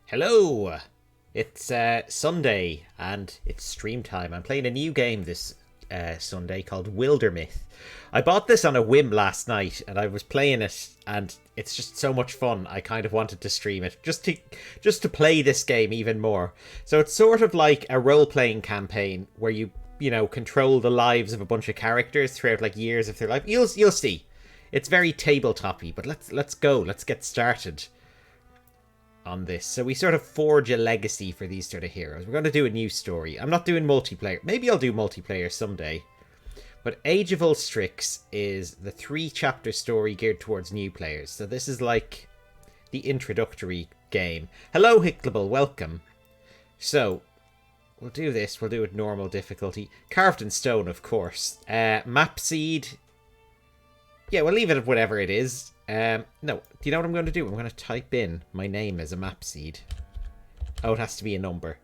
Hello! It's Sunday and it's stream time. I'm playing a new game this Sunday called Wildermyth. I bought this on a whim last night and I was playing it and it's just so much fun. I kind of wanted to stream it just to play this game even more. So it's sort of like a role-playing campaign where you control the lives of a bunch of characters throughout like years of their life. You'll see. It's very tabletop-y, but let's go. Let's get started on this. So we sort of forge a legacy for these sort of heroes. We're going to do a new story. I'm not doing multiplayer. Maybe I'll do multiplayer someday. But Age of Ulstrix is the 3-chapter story geared towards new players. So this is like the introductory game. Hello, Hicklable. Welcome. So we'll do this. We'll do it normal difficulty. Carved in stone, of course. Map seed. Yeah, we'll leave it at whatever it is. No, do you know what I'm going to do? I'm going to type in my name as a map seed. Oh, it has to be a number.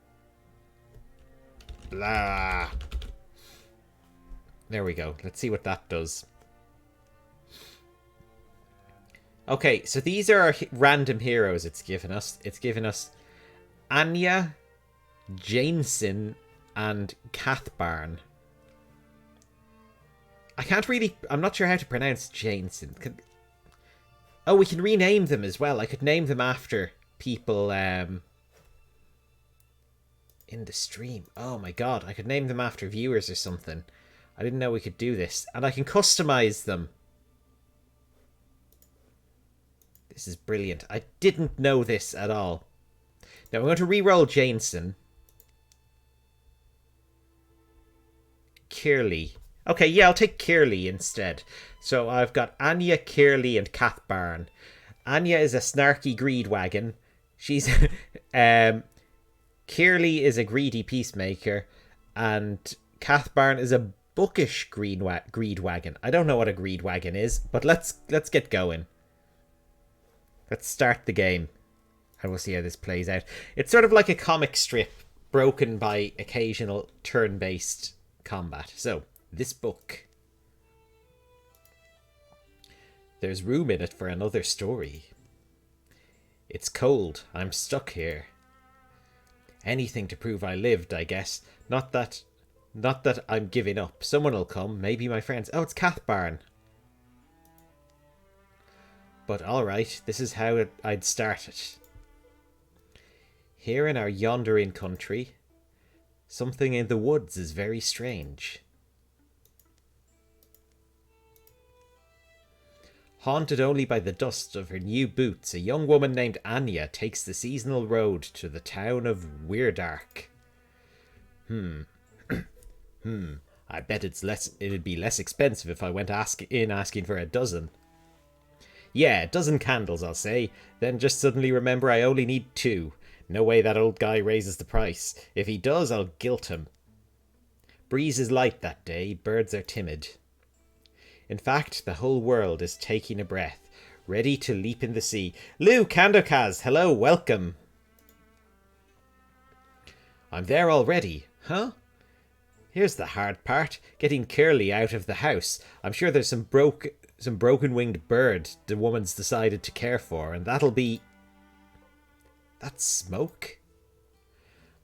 Blah. There we go. Let's see what that does. Okay, so these are our random heroes it's given us. It's given us Anya, Jameson, and Cathbarn. I can't really... I'm not sure how to pronounce Jameson. Oh, we can rename them as well. I could name them after people in the stream. Oh my god, I could name them after viewers or something. I didn't know we could do this. And I can customize them. This is brilliant. I didn't know this at all. Now I'm going to re-roll Jameson. Kirley. Okay, yeah, I'll take Kirley instead. So I've got Anya, Kirley, and Cathbarn. Anya is a snarky greed wagon. She's Kirley is a greedy peacemaker, and Cathbarn is a bookish greed wagon. I don't know what a greed wagon is, but let's get going. Let's start the game, and we'll see how this plays out. It's sort of like a comic strip broken by occasional turn-based combat. So this book. There's room in it for another story. It's cold. I'm stuck here. Anything to prove I lived, I guess. Not that I'm giving up. Someone'll come. Maybe my friends. Oh, it's Cathbarn. But alright, this is how I'd start it. Here in our yondering country, something in the woods is very strange. Haunted only by the dust of her new boots, a young woman named Anya takes the seasonal road to the town of Weirdark. I bet it'd be less expensive if I went asking for a dozen. Yeah, a dozen candles, I'll say. Then just suddenly remember I only need 2. No way that old guy raises the price. If he does, I'll guilt him. Breeze is light that day, birds are timid. In fact, the whole world is taking a breath, ready to leap in the sea. Lou Kandokaz, hello, welcome. I'm there already, huh? Here's the hard part, getting Kirley out of the house. I'm sure there's some broken-winged bird the woman's decided to care for, and that'll be... That's smoke?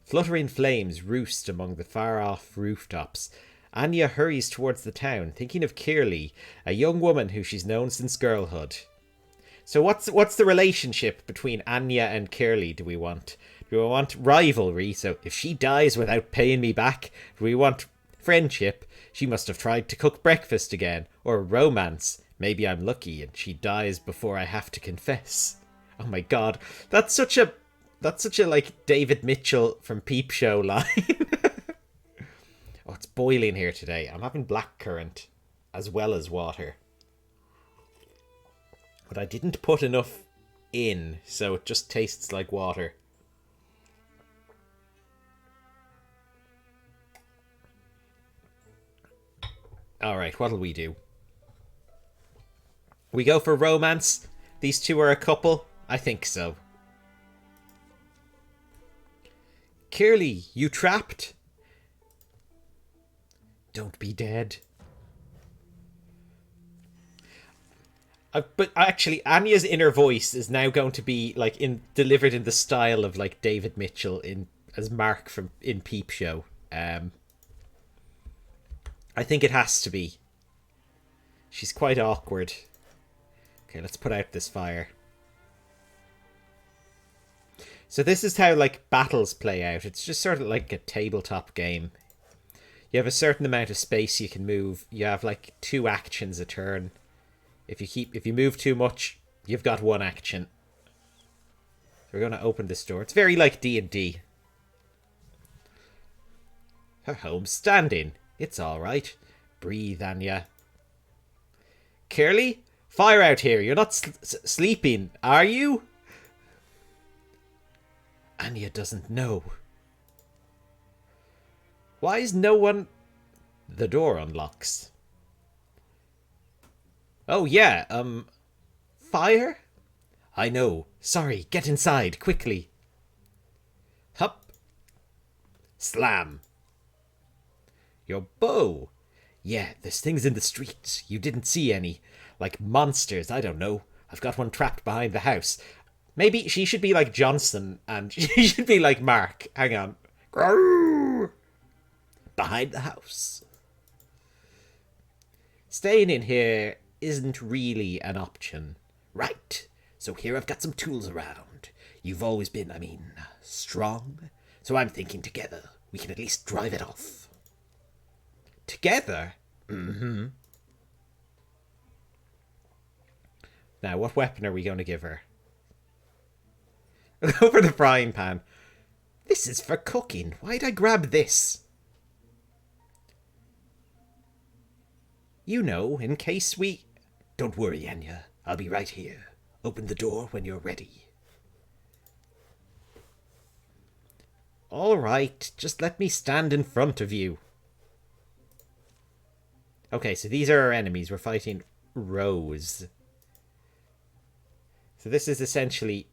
Fluttering flames roost among the far-off rooftops. Anya hurries towards the town, thinking of Kirley, a young woman who she's known since girlhood. So what's the relationship between Anya and Kirley, do we want? Do we want rivalry, so if she dies without paying me back? Do we want friendship? She must have tried to cook breakfast again. Or romance? Maybe I'm lucky and she dies before I have to confess. Oh my god, that's such a like David Mitchell from Peep Show line. Oh, it's boiling here today. I'm having blackcurrant as well as water. But I didn't put enough in, so it just tastes like water. Alright, what'll we do? We go for romance? These two are a couple? I think so. Kirley, you trapped? Don't be dead. But actually, Anya's inner voice is now going to be like delivered in the style of like David Mitchell in as Mark from in Peep Show. I think it has to be. She's quite awkward. Okay, let's put out this fire. So this is how like battles play out. It's just sort of like a tabletop game. You have a certain amount of space you can move. You have like 2 actions a turn. If you move too much, you've got 1 action. So we're going to open this door. It's very like D&D. Her home's standing. It's all right. Breathe, Anya. Curly, fire out here. You're not sleeping, are you? Anya doesn't know. Why is no one... The door unlocks. Oh, yeah, fire? I know. Sorry, get inside, quickly. Hup. Slam. Your bow. Yeah, there's things in the streets. You didn't see any. Like monsters, I don't know. I've got one trapped behind the house. Maybe she should be like Johnson and she should be like Mark. Hang on. Grrr. Behind the house. Staying in here isn't really an option. Right. So here I've got some tools around. You've always been, strong. So I'm thinking together we can at least drive it off. Together? Mm-hmm. Now, what weapon are we going to give her? Go for the frying pan. This is for cooking. Why'd I grab this? You know, in case we... Don't worry, Anya. I'll be right here. Open the door when you're ready. All right, just let me stand in front of you. Okay, so these are our enemies. We're fighting Rose. So this is essentially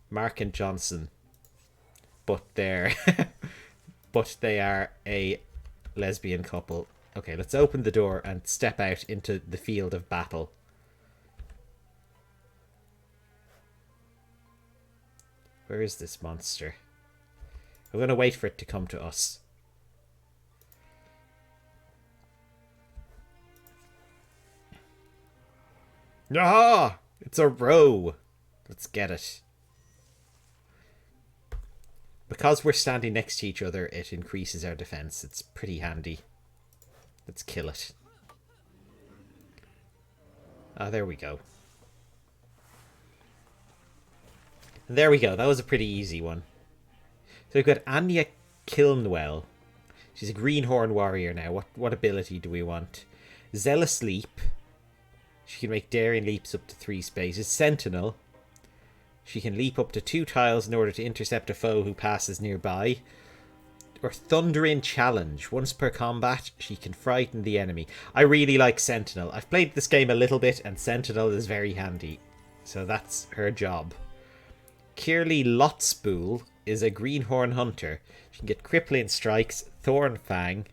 Mark and Johnson, but they're but they are a lesbian couple. Okay, let's open the door and step out into the field of battle. Where is this monster? I'm going to wait for it to come to us. Ah! It's a row. Let's get it. Because we're standing next to each other, it increases our defense. It's pretty handy. Let's kill it. Ah, there we go. There we go. That was a pretty easy one. So we've got Anya Kilnwell. She's a greenhorn warrior now. What ability do we want? Zealous Leap. She can make daring leaps up to 3 spaces. Sentinel. She can leap up to 2 tiles in order to intercept a foe who passes nearby. Or Thundering Challenge. Once per combat, she can frighten the enemy. I really like Sentinel. I've played this game a little bit, and Sentinel is very handy. So that's her job. Kirli Lotspool is a greenhorn hunter. She can get crippling strikes, thorn fang,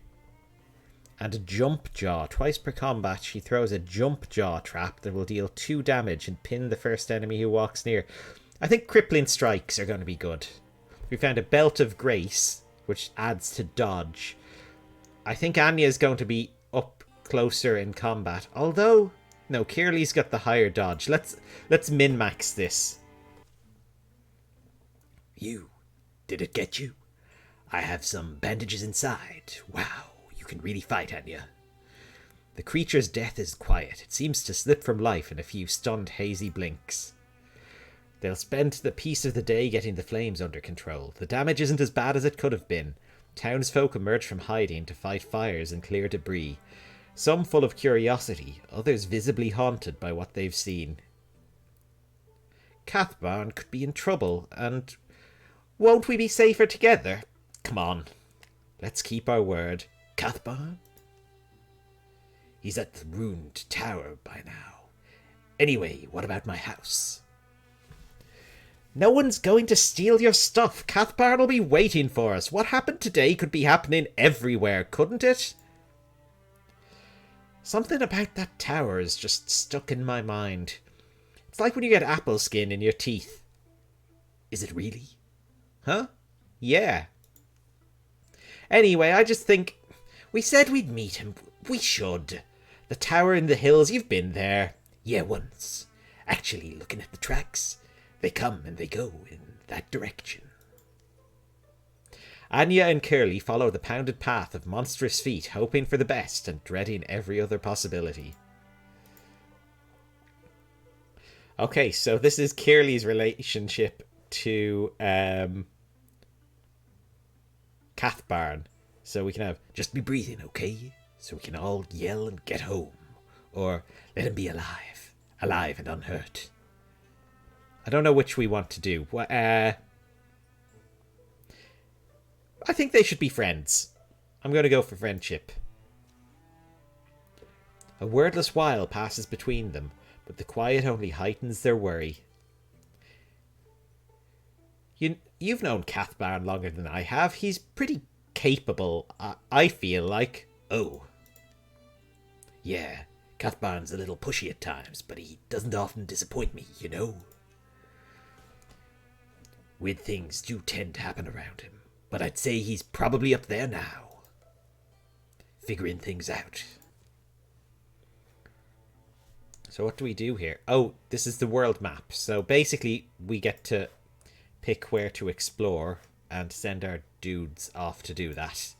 and a jump jaw. Twice per combat, she throws a jump jaw trap that will deal 2 damage and pin the first enemy who walks near. I think crippling strikes are going to be good. We found a belt of grace, which adds to dodge. I think Anya is going to be up closer in combat. Although, no, Kirli's got the higher dodge. Let's min-max this. You. Did it get you? I have some bandages inside. Wow, you can really fight, Anya. The creature's death is quiet. It seems to slip from life in a few stunned, hazy blinks. They'll spend the piece of the day getting the flames under control. The damage isn't as bad as it could have been. Townsfolk emerge from hiding to fight fires and clear debris. Some full of curiosity, others visibly haunted by what they've seen. Cathbarn could be in trouble, and... Won't we be safer together? Come on. Let's keep our word. Cathbarn? He's at the ruined tower by now. Anyway, what about my house? No one's going to steal your stuff. Cathbarn will be waiting for us. What happened today could be happening everywhere, couldn't it? Something about that tower is just stuck in my mind. It's like when you get apple skin in your teeth. Is it really? Huh? Yeah. Anyway, I just think... We said we'd meet him. We should. The tower in the hills, you've been there. Yeah, once. Actually, looking at the tracks, they come and they go in that direction. Anya and Curly follow the pounded path of monstrous feet, hoping for the best and dreading every other possibility. Okay, so this is Curly's relationship to Cathbarn. So we can have, just be breathing, okay? So we can all yell and get home. Or let him be alive. Alive and unhurt. I don't know which we want to do. I think they should be friends. I'm going to go for friendship. A wordless while passes between them, but the quiet only heightens their worry. You've known Cathbarn longer than I have. He's pretty capable, I feel like. Oh. Yeah, Cathbarn's a little pushy at times, but he doesn't often disappoint me, you know? Weird things do tend to happen around him. But I'd say he's probably up there now. Figuring things out. So what do we do here? Oh, this is the world map. So basically, we get to pick where to explore and send our dudes off to do that.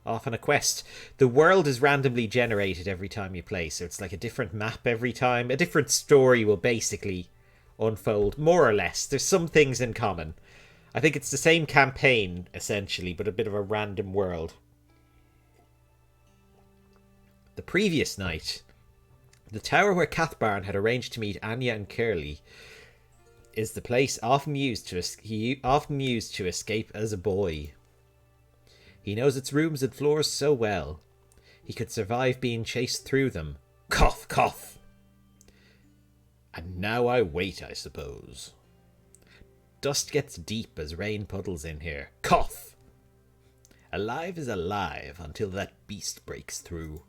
Off on a quest. The world is randomly generated every time you play. So it's like a different map every time. A different story will basically unfold, more or less. There's some things in common. I think it's the same campaign, essentially, but a bit of a random world. The previous night, the tower where Cathbarn had arranged to meet Anya and Curly is the place he often used to escape as a boy. He knows its rooms and floors so well. He could survive being chased through them. Cough, cough! And now I wait, I suppose. Dust gets deep as rain puddles in here. Cough! Alive is alive until that beast breaks through.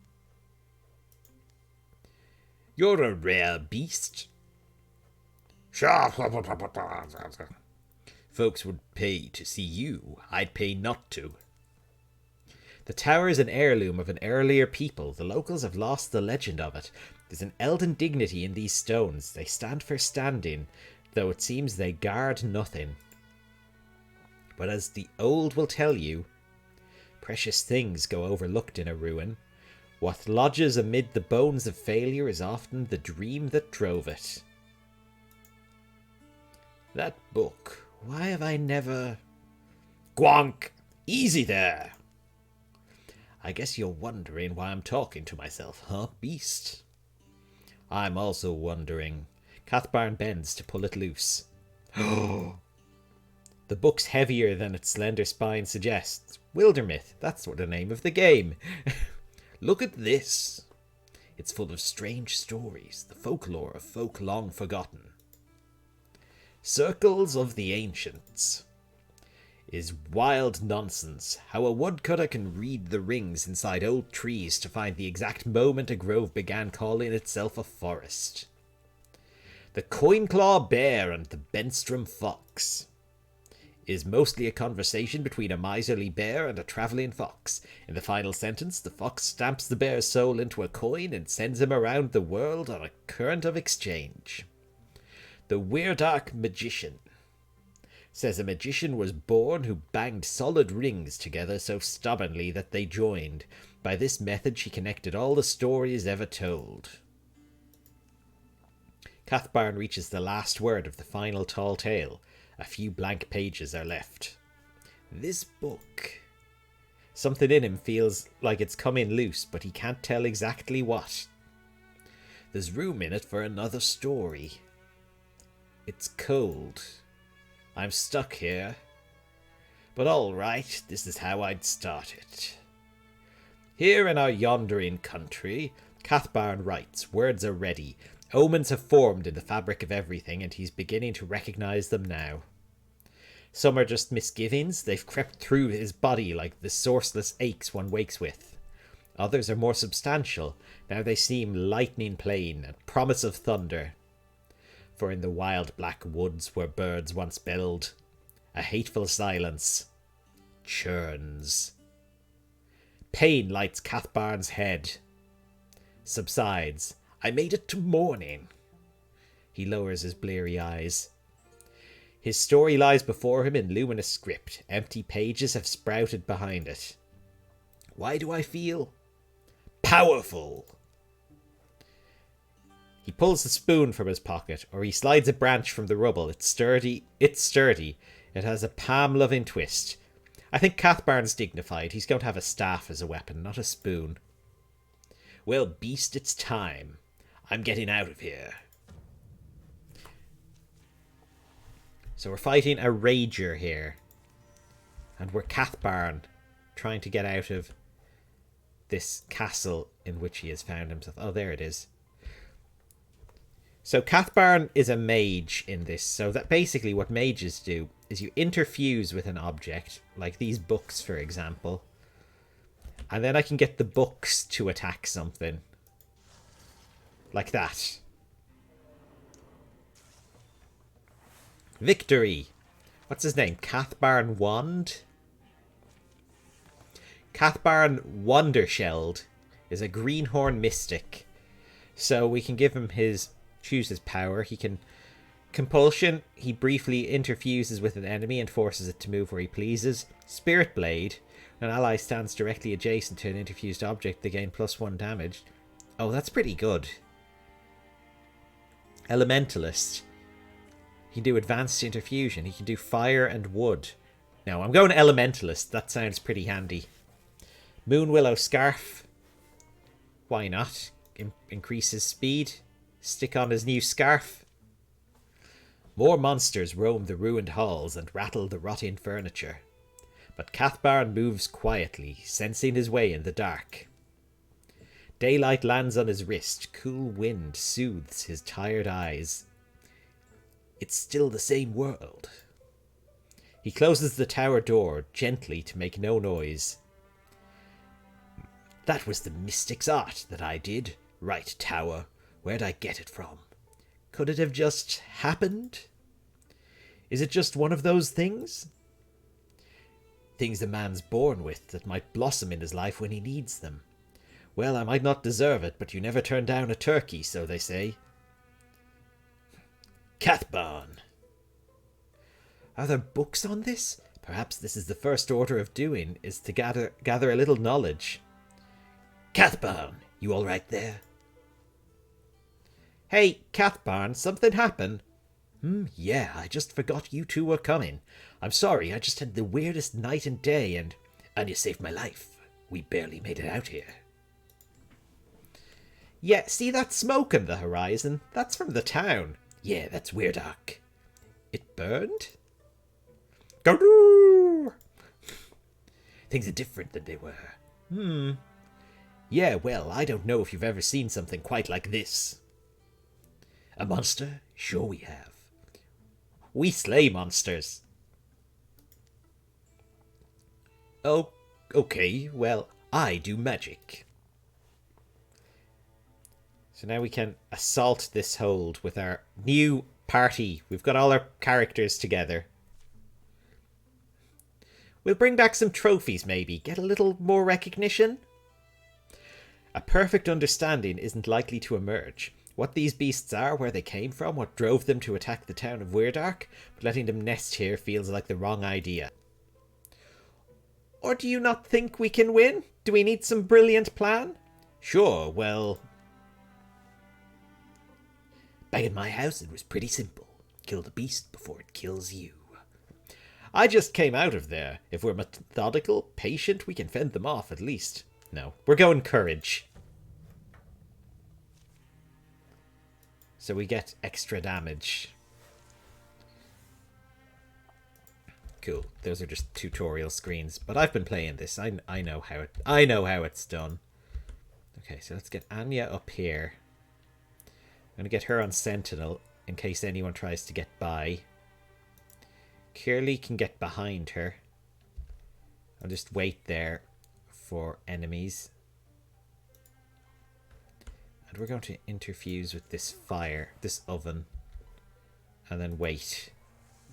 You're a rare beast. Folks would pay to see you. I'd pay not to. The tower is an heirloom of an earlier people. The locals have lost the legend of it. There's an elden dignity in these stones. They stand for standing, though it seems they guard nothing. But as the old will tell you, precious things go overlooked in a ruin. What lodges amid the bones of failure is often the dream that drove it. That book, why have I never... Gwonk! Easy there! I guess you're wondering why I'm talking to myself, huh, beast? I'm also wondering... Cathbarn bends to pull it loose. The book's heavier than its slender spine suggests. Wildermyth, that's what the name of the game. Look at this. It's full of strange stories, the folklore of folk long forgotten. Circles of the Ancients is wild nonsense. How a woodcutter can read the rings inside old trees to find the exact moment a grove began calling itself a forest. The Coinclaw Bear and the Benstrom Fox is mostly a conversation between a miserly bear and a travelling fox. In the final sentence, the fox stamps the bear's soul into a coin and sends him around the world on a current of exchange. The Weirdark Magician says a magician was born who banged solid rings together so stubbornly that they joined. By this method she connected all the stories ever told. Cathbarn reaches the last word of the final tall tale. A few blank pages are left. This book... Something in him feels like it's coming loose, but he can't tell exactly what. There's room in it for another story. It's cold. I'm stuck here. But all right, this is how I'd start it. Here in our yondering country, Cathbarn writes, words are ready. Omens have formed in the fabric of everything, and he's beginning to recognise them now. Some are just misgivings. They've crept through his body like the sourceless aches one wakes with. Others are more substantial. Now they seem lightning plain and promise of thunder. For in the wild black woods where birds once build, a hateful silence churns. Pain lights Cathbarn's head. Subsides. I made it to morning. He lowers his bleary eyes. His story lies before him in luminous script. Empty pages have sprouted behind it. Why do I feel powerful? He pulls the spoon from his pocket, or he slides a branch from the rubble. It's sturdy. It has a palm-loving twist. I think Cathbarn's dignified. He's going to have a staff as a weapon, not a spoon. Well, beast, it's time. I'm getting out of here. So we're fighting a rager here. And we're Cathbarn, trying to get out of this castle in which he has found himself. Oh, there it is. So Cathbarn is a mage in this. So that basically what mages do is you interfuse with an object, like these books, for example. And then I can get the books to attack something. Like that. Victory! What's his name? Cathbarn Wand? Cathbarn Wondersheld is a greenhorn mystic. So we can give him choose his power. He can compulsion. He briefly interfuses with an enemy and forces it to move where he pleases. Spirit Blade. An ally stands directly adjacent to an interfused object. They gain +1 damage. Oh, that's pretty good. Elementalist. He can do advanced interfusion. He can do fire and wood. No, I'm going Elementalist. That sounds pretty handy. Moonwillow Scarf. Why not? Increase his speed. Stick on his new scarf. More monsters roam the ruined halls and rattle the rotting furniture. But Cathbarn moves quietly, sensing his way in the dark. Daylight lands on his wrist. Cool wind soothes his tired eyes. It's still the same world. He closes the tower door gently to make no noise. That was the mystic's art that I did. Right, tower. Where'd I get it from? Could it have just happened? Is it just one of those things? Things a man's born with that might blossom in his life when he needs them. Well, I might not deserve it, but you never turn down a turkey, so they say. Cathbarn. Are there books on this? Perhaps this is the first order of doing, is to gather a little knowledge. Cathbarn, you all right there? Hey, Cathbarn, something happened? Yeah, I just forgot you two were coming. I'm sorry, I just had the weirdest night and day, and you saved my life. We barely made it out here. Yeah, see that smoke on the horizon? That's from the town. Yeah, that's Weirdark. It burned? Go! Things are different than they were. Yeah, well, I don't know if you've ever seen something quite like this. A monster? Sure we have. We slay monsters. Oh, okay, well, I do magic. So now we can assault this hold with our new party. We've got all our characters together. We'll bring back some trophies, maybe. Get a little more recognition. A perfect understanding isn't likely to emerge. What these beasts are, where they came from, what drove them to attack the town of Weirdark, but letting them nest here feels like the wrong idea. Or do you not think we can win? Do we need some brilliant plan? Sure, well... Back in my house, it was pretty simple. Kill the beast before it kills you. I just came out of there. If we're methodical, patient, we can fend them off at least. No, we're going courage. So we get extra damage. Cool. Those are just tutorial screens, but I've been playing this. I know how it's done. Okay, so let's get Anya up here. I'm gonna get her on Sentinel in case anyone tries to get by. Curly can get behind her. I'll just wait there for enemies. And we're going to interfuse with this fire, this oven. And then wait.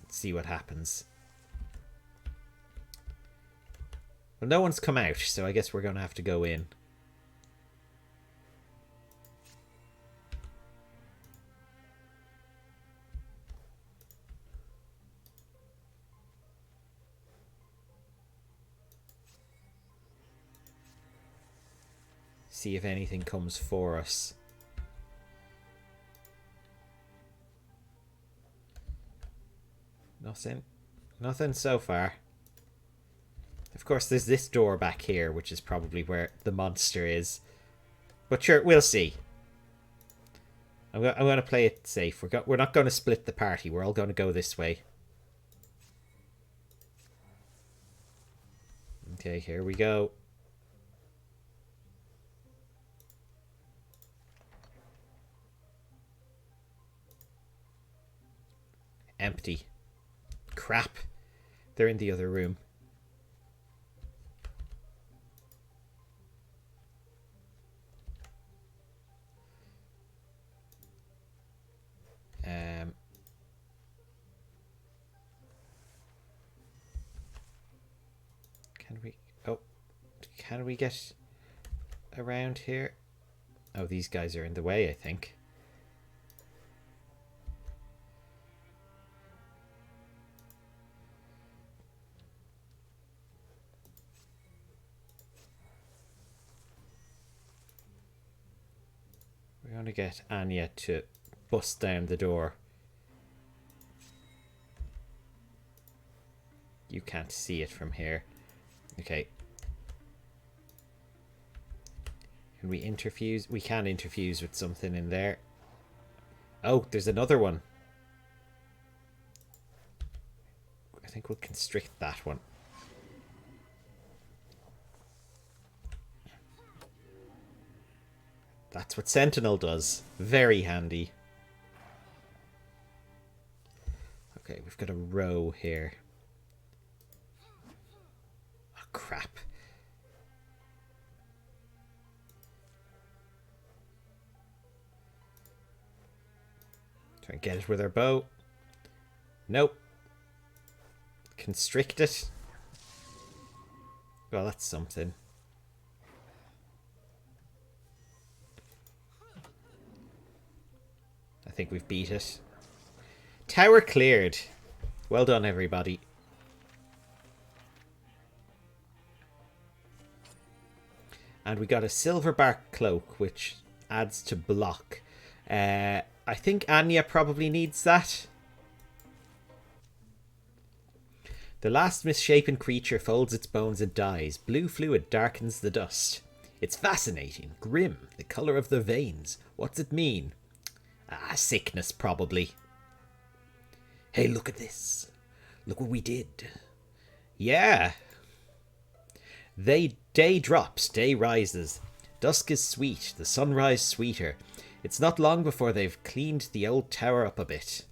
See what happens. Well, no one's come out, so I guess we're going to have to go in. See if anything comes for us. Nothing. Nothing so far. Of course, there's this door back here, which is probably where the monster is. But sure, we'll see. I'm going to play it safe. We're not going to split the party. We're all going to go this way. Okay, here we go. Empty. Crap. They're in the other room. Can we get around here? Oh, these guys are in the way, I think. We're going to get Anya to bust down the door. You can't see it from here. Okay. Can we interfuse? We can interfuse with something in there. Oh, there's another one. I think we'll constrict that one. That's what Sentinel does. Very handy. Okay, we've got a row here. Oh, crap. Try and get it with our bow. Nope. Constrict it. Well, that's something. I think we've beat it. Tower cleared. Well done, everybody. And we got a silver bark cloak, which adds to block. I think Anya probably needs that. The last misshapen creature folds its bones and dies. Blue fluid darkens the dust. It's fascinating, grim, the colour of the veins. What's it mean? Ah, sickness, probably. Hey, look at this. Look what we did. Yeah. Day drops, day rises. Dusk is sweet, the sunrise sweeter. It's not long before they've cleaned the old tower up a bit.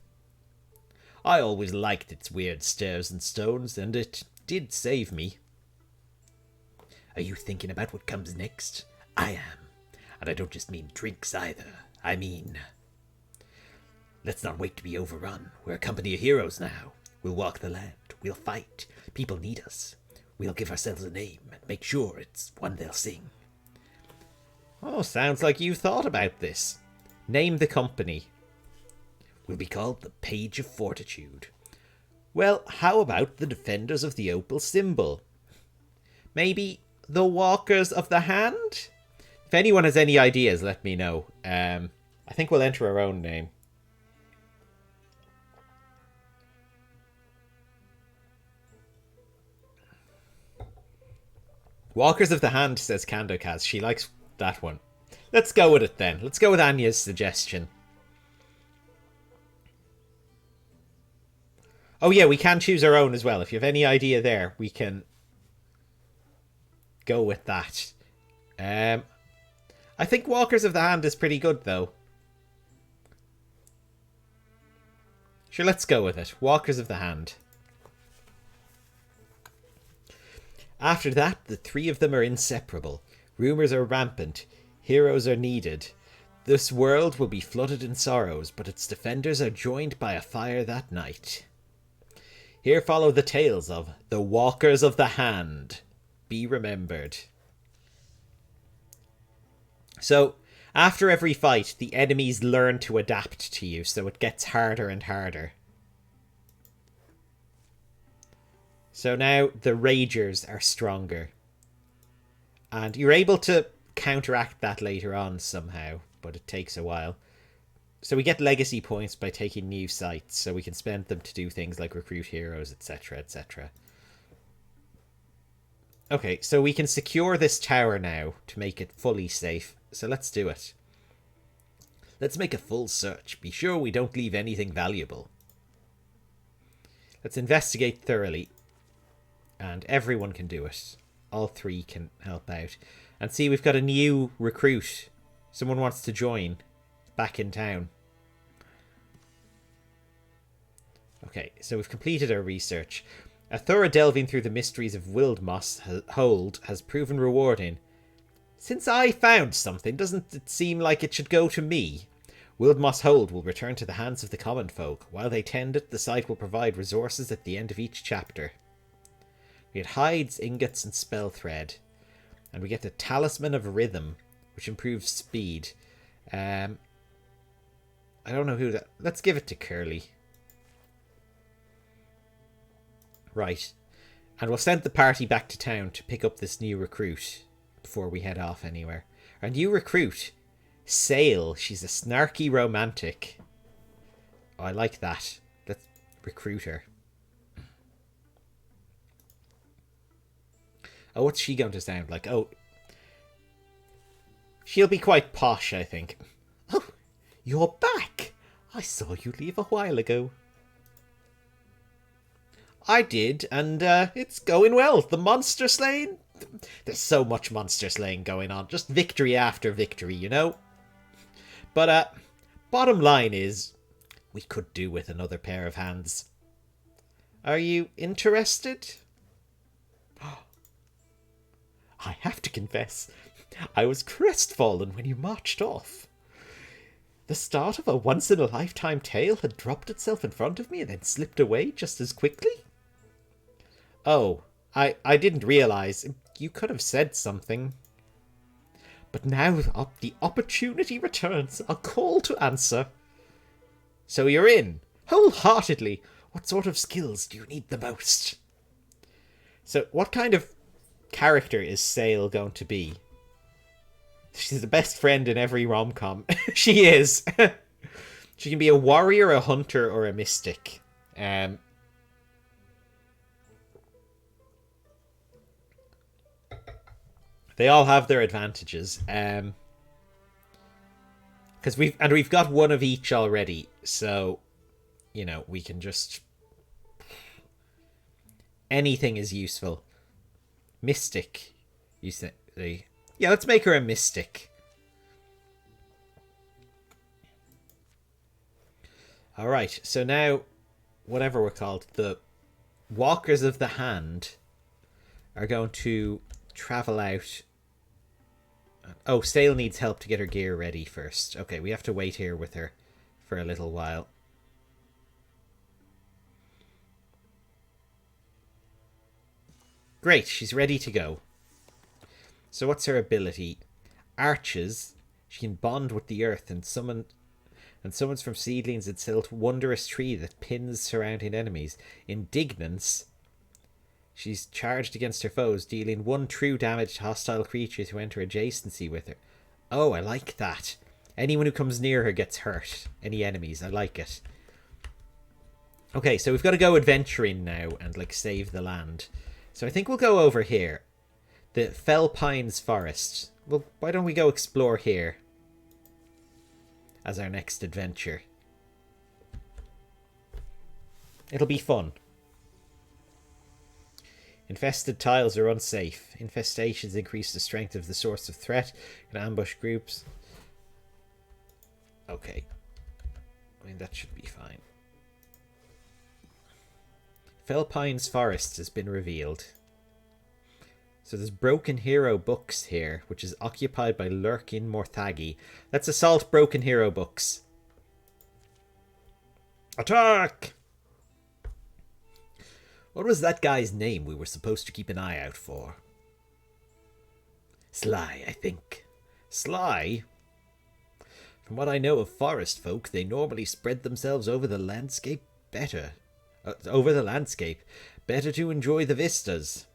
I always liked its weird stairs and stones, and it did save me. Are you thinking about what comes next? I am. And I don't just mean drinks either. I mean... Let's not wait to be overrun. We're a company of heroes now. We'll walk the land. We'll fight. People need us. We'll give ourselves a name and make sure it's one they'll sing. Oh, sounds like you've thought about this. Name the company. We'll be called the Page of Fortitude. Well, how about the Defenders of the Opal Symbol? Maybe the Walkers of the Hand? If anyone has any ideas, let me know. I think we'll enter our own name. Walkers of the Hand, says Kandokaz. She likes that one. Let's go with it then. Let's go with Anya's suggestion. Oh yeah, we can choose our own as well. If you have any idea there, we can go with that. I think Walkers of the Hand is pretty good though. Sure, let's go with it. Walkers of the Hand. After that, the three of them are inseparable. Rumours are rampant. Heroes are needed. This world will be flooded in sorrows, but its defenders are joined by a fire that night. Here follow the tales of the Walkers of the Hand. Be remembered. So, after every fight, the enemies learn to adapt to you, so it gets harder and harder. So now the Ragers are stronger. And you're able to counteract that later on somehow, but it takes a while. So we get legacy points by taking new sites, so we can spend them to do things like recruit heroes, etc, etc. Okay, so we can secure this tower now to make it fully safe. So let's do it. Let's make a full search. Be sure we don't leave anything valuable. Let's investigate thoroughly. And everyone can do it. All three can help out. And see, we've got a new recruit. Someone wants to join. Back in town. Okay, so we've completed our research. A thorough delving through the mysteries of Wildermyth hold has proven rewarding. Since I found something, doesn't it seem like it should go to me? Wildermyth hold will return to the hands of the common folk. While they tend it, the site will provide resources at the end of each chapter. We get hides, ingots, and spell thread. And we get the Talisman of Rhythm, which improves speed. I don't know who that... Let's give it to Curly. Right. And we'll send the party back to town to pick up this new recruit before we head off anywhere. Our new recruit, Sail. She's a snarky romantic. Oh, I like that. Let's recruit her. Oh, what's she going to sound like? Oh, she'll be quite posh, I think. Oh, you're back. I saw you leave a while ago. I did, and it's going well. The monster slaying? There's so much monster slaying going on. Just victory after victory, you know? But, bottom line is, we could do with another pair of hands. Are you interested? I have to confess, I was crestfallen when you marched off. The start of a once-in-a-lifetime tale had dropped itself in front of me and then slipped away just as quickly. Oh, I didn't realise. You could have said something. But now the opportunity returns. A call to answer. So you're in, wholeheartedly. What sort of skills do you need the most? So what kind of character is Sail going to be? She's the best friend in every rom-com. She is. She can be a warrior, a hunter, or a mystic. They all have their advantages. Because we've got one of each already, so you know we can just anything is useful. Mystic, you say? Yeah, let's make her a mystic. All right, so now whatever we're called, the Walkers of the Hand are going to travel out. Oh, Sail needs help to get her gear ready first. Okay, we have to wait here with her for a little while. Great, she's ready to go. So what's her ability? Arches. She can bond with the earth and summons from seedlings and silt wondrous tree that pins surrounding enemies. Indignance. She's charged against her foes, dealing 1 true damage to hostile creatures who enter adjacency with her. Oh, I like that. Anyone who comes near her gets hurt. Any enemies, I like it. Okay, so we've got to go adventuring now and, like, save the land. So I think we'll go over here. The Fell Pines Forest. Well, why don't we go explore here as our next adventure? It'll be fun. Infested tiles are unsafe. Infestations increase the strength of the source of threat. Can ambush groups. Okay. I mean, that should be fine. Fell Pines Forest has been revealed. So there's Broken Hero Books here, which is occupied by Lurkin Morthagi. Let's assault Broken Hero Books. Attack! What was that guy's name we were supposed to keep an eye out for? Sly, I think. Sly? From what I know of forest folk, they normally spread themselves over the landscape better. Better to enjoy the vistas.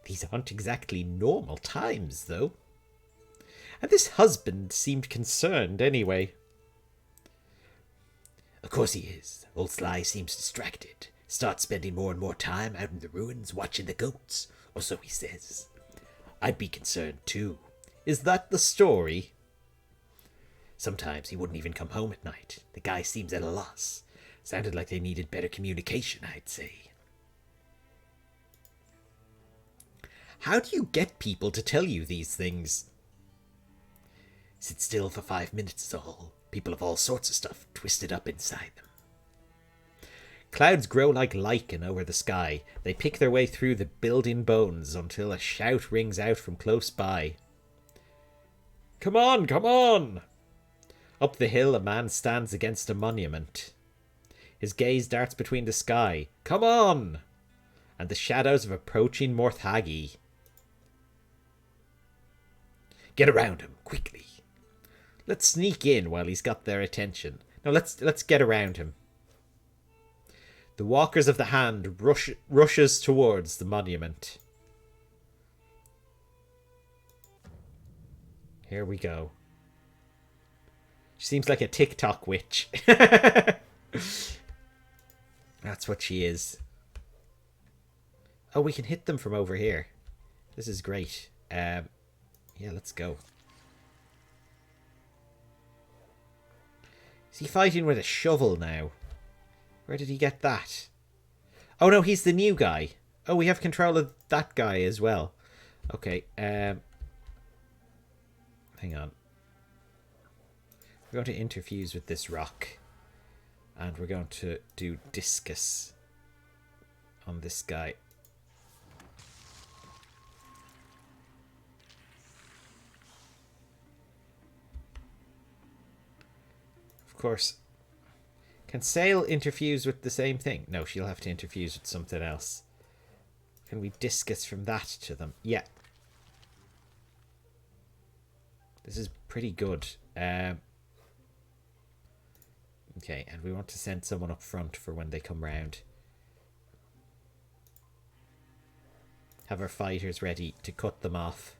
These aren't exactly normal times, though. And this husband seemed concerned anyway. Of course he is. Old Sly seems distracted. Starts spending more and more time out in the ruins watching the goats, or so he says. I'd be concerned too. Is that the story? Sometimes he wouldn't even come home at night. The guy seems at a loss. Sounded like they needed better communication, I'd say. How do you get people to tell you these things? Sit still for 5 minutes is all. People have all sorts of stuff twisted up inside them. Clouds grow like lichen over the sky. They pick their way through the building bones until a shout rings out from close by. Come on, come on! Up the hill, a man stands against a monument. His gaze darts between the sky. Come on! And the shadows of approaching Morthagi. Get around him, quickly. Let's sneak in while he's got their attention. No, let's get around him. The Walkers of the Hand rushes towards the monument. Here we go. She seems like a TikTok witch. That's what she is. Oh, we can hit them from over here. This is great. Yeah, let's go. Is he fighting with a shovel now? Where did he get that? Oh no, he's the new guy. Oh, we have control of that guy as well. Okay, hang on. We're going to interfuse with this rock. And we're going to do discus on this guy. Of course. Can Sail interfuse with the same thing? No, she'll have to interfuse with something else. Can we discus from that to them? Yeah. This is pretty good. Okay, and we want to send someone up front for when they come round. Have our fighters ready to cut them off.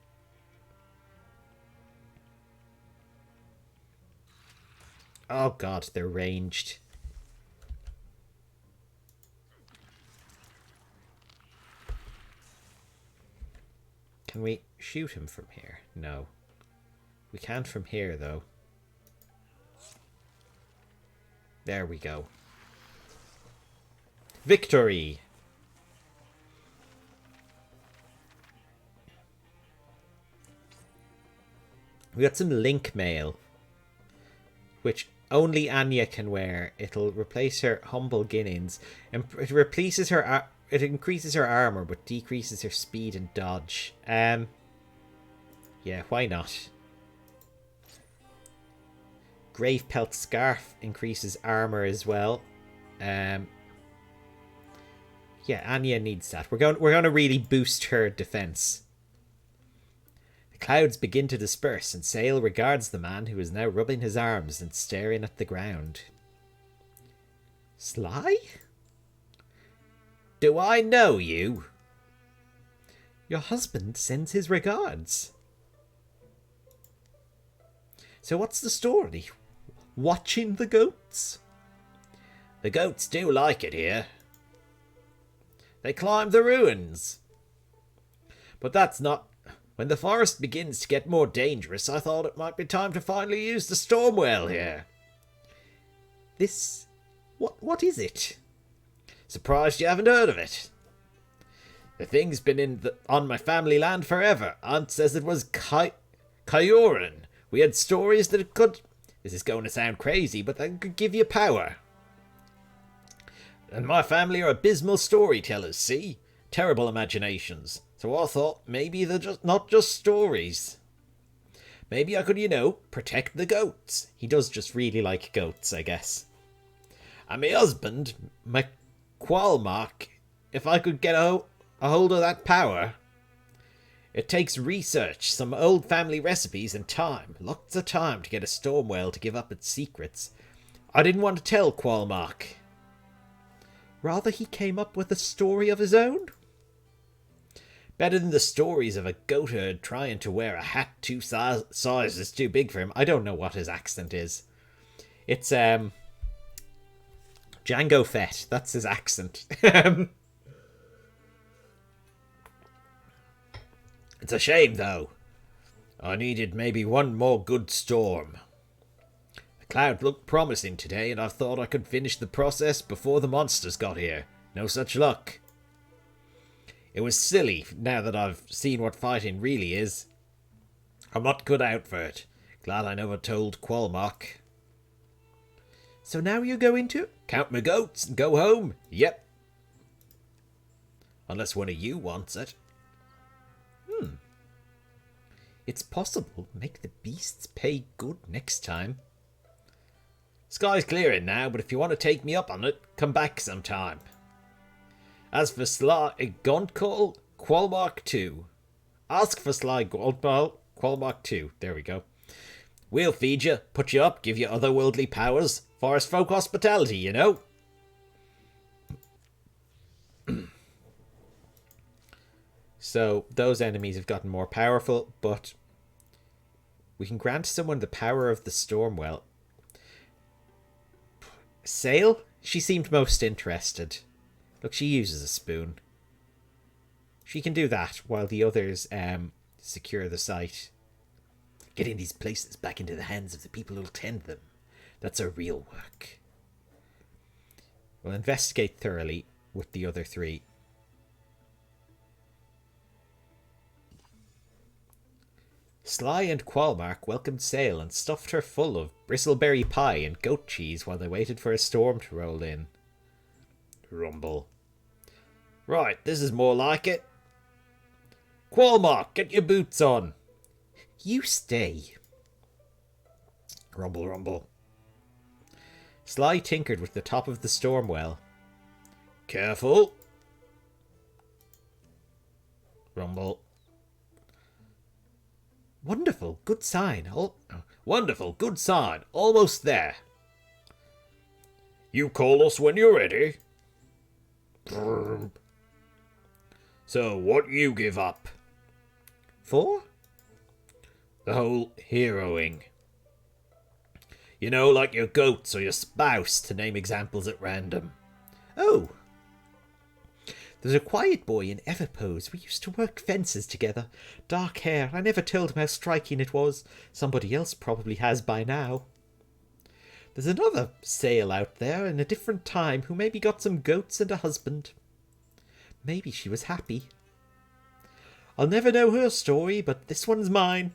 Oh god, they're ranged. Can we shoot him from here? No. We can't from here, though. There we go. Victory! We got some link mail, which only Anya can wear. It'll replace her humble guineas. And it replaces her... It increases her armor, but decreases her speed and dodge. Yeah, why not? Grave Pelt Scarf increases armor as well. Yeah, Anya needs that. We're going to really boost her defense. The clouds begin to disperse, and Sail regards the man who is now rubbing his arms and staring at the ground. Sly? Do I know you? Your husband sends his regards. So what's the story? Watching the goats? The goats do like it here. They climb the ruins. But that's not... When the forest begins to get more dangerous, I thought it might be time to finally use the Stormwell here. This... What is it? Surprised you haven't heard of it. The thing's been on my family land forever. Aunt says it was Kyoran. We had stories that it could... This is going to sound crazy, but that could give you power. And my family are abysmal storytellers, see? Terrible imaginations. So I thought maybe they're just not just stories. Maybe I could, protect the goats. He does just really like goats, I guess. And my husband, McQualmark, if I could get a hold of that power. It takes research, some old family recipes, and time. Lots of time to get a Stormwell to give up its secrets. I didn't want to tell Qualmark. Rather he came up with a story of his own? Better than the stories of a goatherd trying to wear a hat 2 sizes too big for him. I don't know what his accent is. It's, Django Fett. That's his accent. It's a shame, though. I needed maybe one more good storm. The cloud looked promising today, and I thought I could finish the process before the monsters got here. No such luck. It was silly, now that I've seen what fighting really is. I'm not cut out for it. Glad I never told Qualmark. So now you're going to count my goats and go home? Yep. Unless one of you wants it. It's possible. Make the beasts pay good next time. Sky's clearing now, but if you want to take me up on it, come back sometime. As for Sly Gontcall, Qualmark 2. Ask for Sly Gontcall, Qualmark 2. There we go. We'll feed you, put you up, give you otherworldly powers. Forest folk hospitality, you know. So, those enemies have gotten more powerful, but we can grant someone the power of the Stormwell. Sail? She seemed most interested. Look, she uses a spoon. She can do that while the others secure the site. Getting these places back into the hands of the people who'll tend them. That's our real work. We'll investigate thoroughly with the other 3. Sly and Qualmark welcomed Sail and stuffed her full of bristleberry pie and goat cheese while they waited for a storm to roll in. Rumble. Right, this is more like it. Qualmark, get your boots on. You stay. Rumble, rumble. Sly tinkered with the top of the Stormwell. Careful. Rumble. Wonderful, good sign. Wonderful, good sign. Almost there. You call us when you're ready. So, what you give up? For? The whole heroing. You know, like your goats or your spouse, to name examples at random. Oh. There's a quiet boy in Everpose. We used to work fences together. Dark hair. I never told him how striking it was. Somebody else probably has by now. There's another Sail out there in a different time who maybe got some goats and a husband. Maybe she was happy. I'll never know her story, but this one's mine.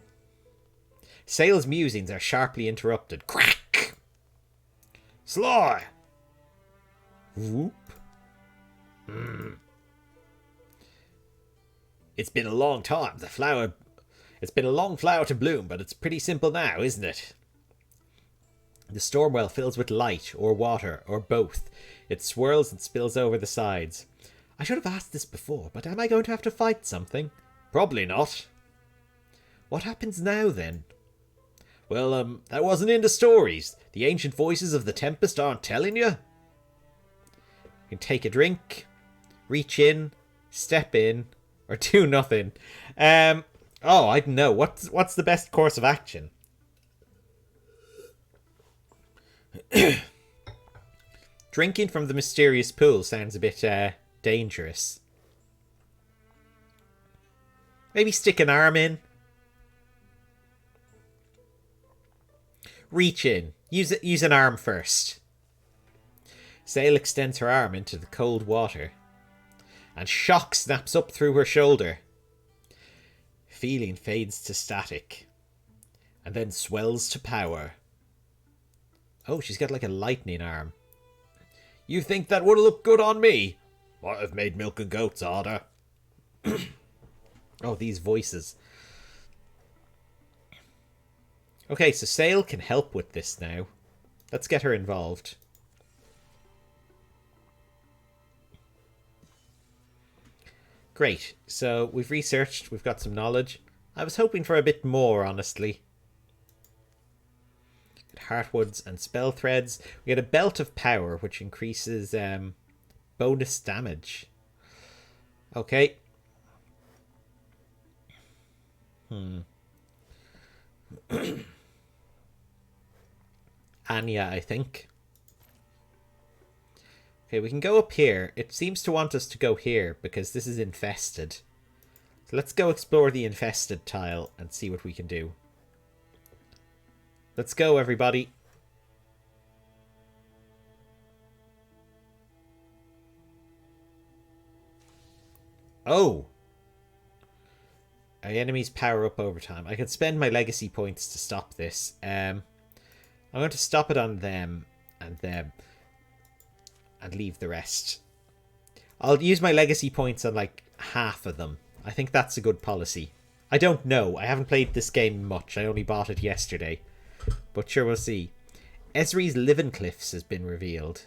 Sail's musings are sharply interrupted. Crack! Sly! Whoop. It's been a long time. It's been a long flower to bloom, but it's pretty simple now, isn't it? The Stormwell fills with light, or water, or both. It swirls and spills over the sides. I should have asked this before, but am I going to have to fight something? Probably not. What happens now, then? Well, that wasn't in the stories. The ancient voices of the Tempest aren't telling you. You can take a drink, reach in, step in, or do nothing. I don't know. What's the best course of action? Drinking from the mysterious pool sounds a bit dangerous. Maybe stick an arm in. Reach in. Use an arm first. Sail extends her arm into the cold water, and shock snaps up through her shoulder. Feeling fades to static, and then swells to power. Oh, she's got like a lightning arm. You think that would look good on me? Might have made milk and goats harder. Oh, these voices. Okay, so Sail can help with this now. Let's get her involved. Great. So we've researched, we've got some knowledge. I was hoping for a bit more, honestly. Heartwoods and spell threads. We get a belt of power, which increases bonus damage. Okay. Anya, I think. Okay, we can go up here. It seems to want us to go here because this is infested. So let's go explore the infested tile and see what we can do. Let's go, everybody. Oh! Our enemies power up over time. I can spend my legacy points to stop this. I'm going to stop it on them and them. And leave the rest. I'll use my legacy points on like half of them. I think that's a good policy. I don't know. I haven't played this game much. I only bought it yesterday. But sure, we'll see. Ezri's Living Cliffs has been revealed.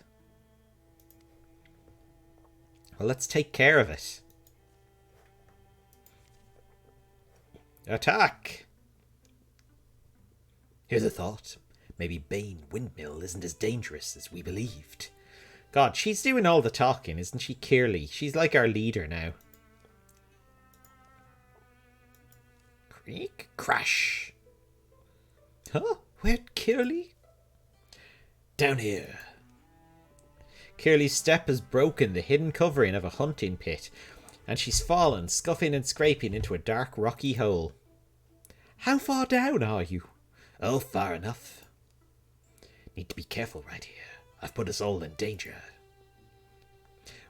Well, let's take care of it. Attack! Here's a thought. Maybe Bane Windmill isn't as dangerous as we believed. God, she's doing all the talking, isn't she, Kirli? She's like our leader now. Creak, crash. Huh? Where'd Kirli? Down here. Kirli's step has broken the hidden covering of a hunting pit, and she's fallen, scuffing and scraping into a dark, rocky hole. How far down are you? Oh, far enough. Need to be careful right here. I've put us all in danger.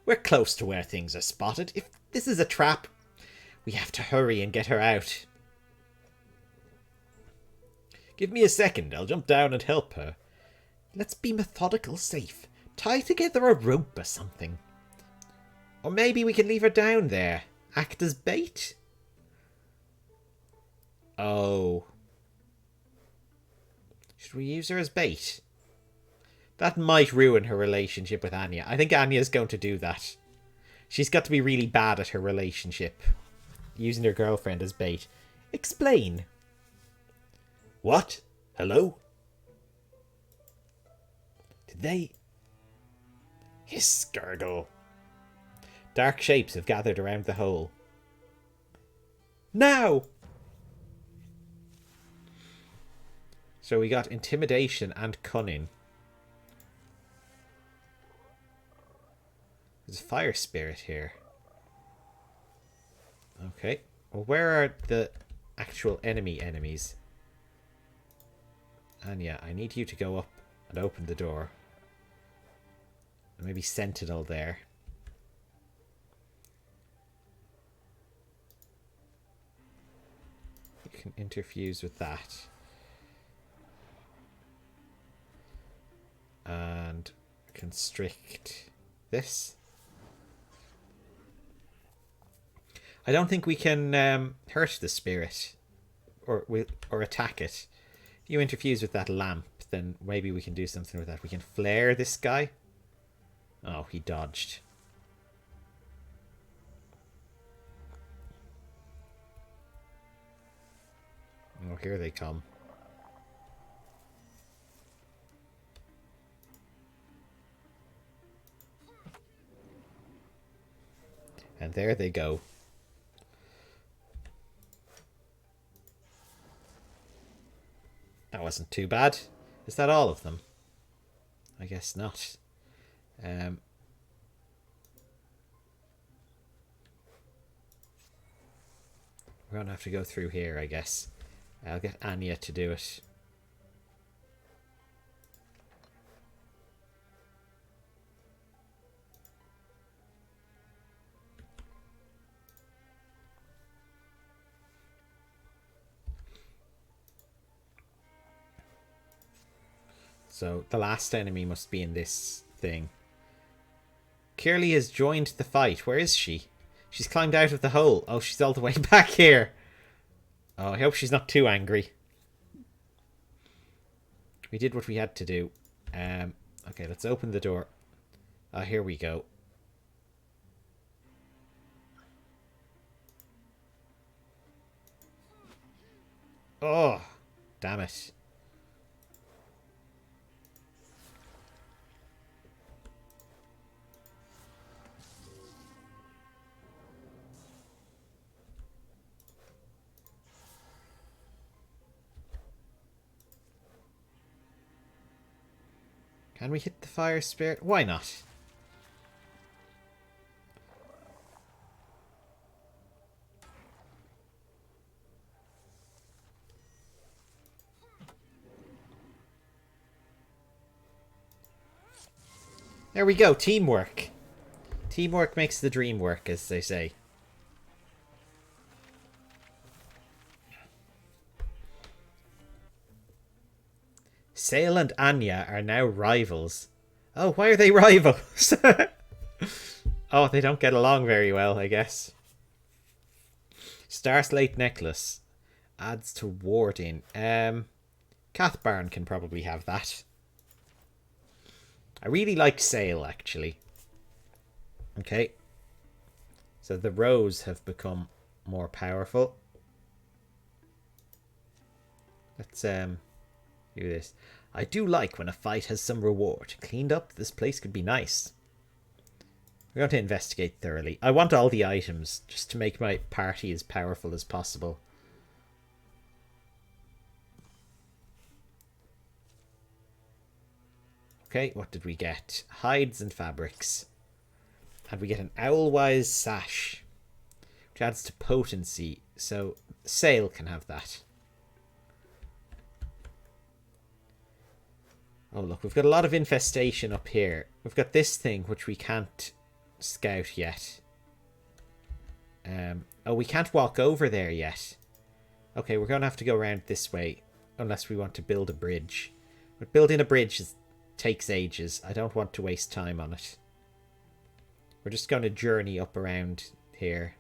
We're close to where things are spotted. If this is a trap, we have to hurry and get her out. Give me a second. I'll jump down and help her. Let's be methodical, safe. Tie together a rope or something. Or maybe we can leave her down there. Act as bait? Oh. Should we use her as bait? That might ruin her relationship with Anya. I think Anya's going to do that. She's got to be really bad at her relationship. Using her girlfriend as bait. Explain. What? Hello? Did they... Hiss, gurgle. Dark shapes have gathered around the hole. Now! So we got intimidation and cunning. There's a fire spirit here. Okay. Well, where are the actual enemies? Anya, I need you to go up and open the door. And maybe Sentinel there. You can interfuse with that. And constrict this. I don't think we can hurt the spirit or attack it. If you interfuse with that lamp, then maybe we can do something with that. We can flare this guy. Oh, he dodged. Oh, here they come. And there they go. That wasn't too bad. Is that all of them? I guess not. We're going to have to go through here, I guess. I'll get Anya to do it. So the last enemy must be in this thing. Kirli has joined the fight. Where is she? She's climbed out of the hole. Oh, she's all the way back here. Oh, I hope she's not too angry. We did what we had to do. Okay, let's open the door. Oh, here we go. Oh, damn it. Can we hit the fire spirit? Why not? There we go, teamwork. Teamwork makes the dream work, as they say. Sale and Anya are now rivals. Oh, why are they rivals? Oh, they don't get along very well, I guess. Starslate necklace. Adds to warding. Cathbarn can probably have that. I really like Sale, actually. Okay. So the rows have become more powerful. Let's do this. I do like when a fight has some reward. Cleaned up, this place could be nice. We're going to investigate thoroughly. I want all the items, just to make my party as powerful as possible. Okay, what did we get? Hides and fabrics. And we get an Owlwise sash, which adds to potency. So, Sale can have that. Oh, look, we've got a lot of infestation up here. We've got this thing, which we can't scout yet. Oh, we can't walk over there yet. Okay, we're going to have to go around this way, unless we want to build a bridge. But building a bridge takes ages. I don't want to waste time on it. We're just going to journey up around here.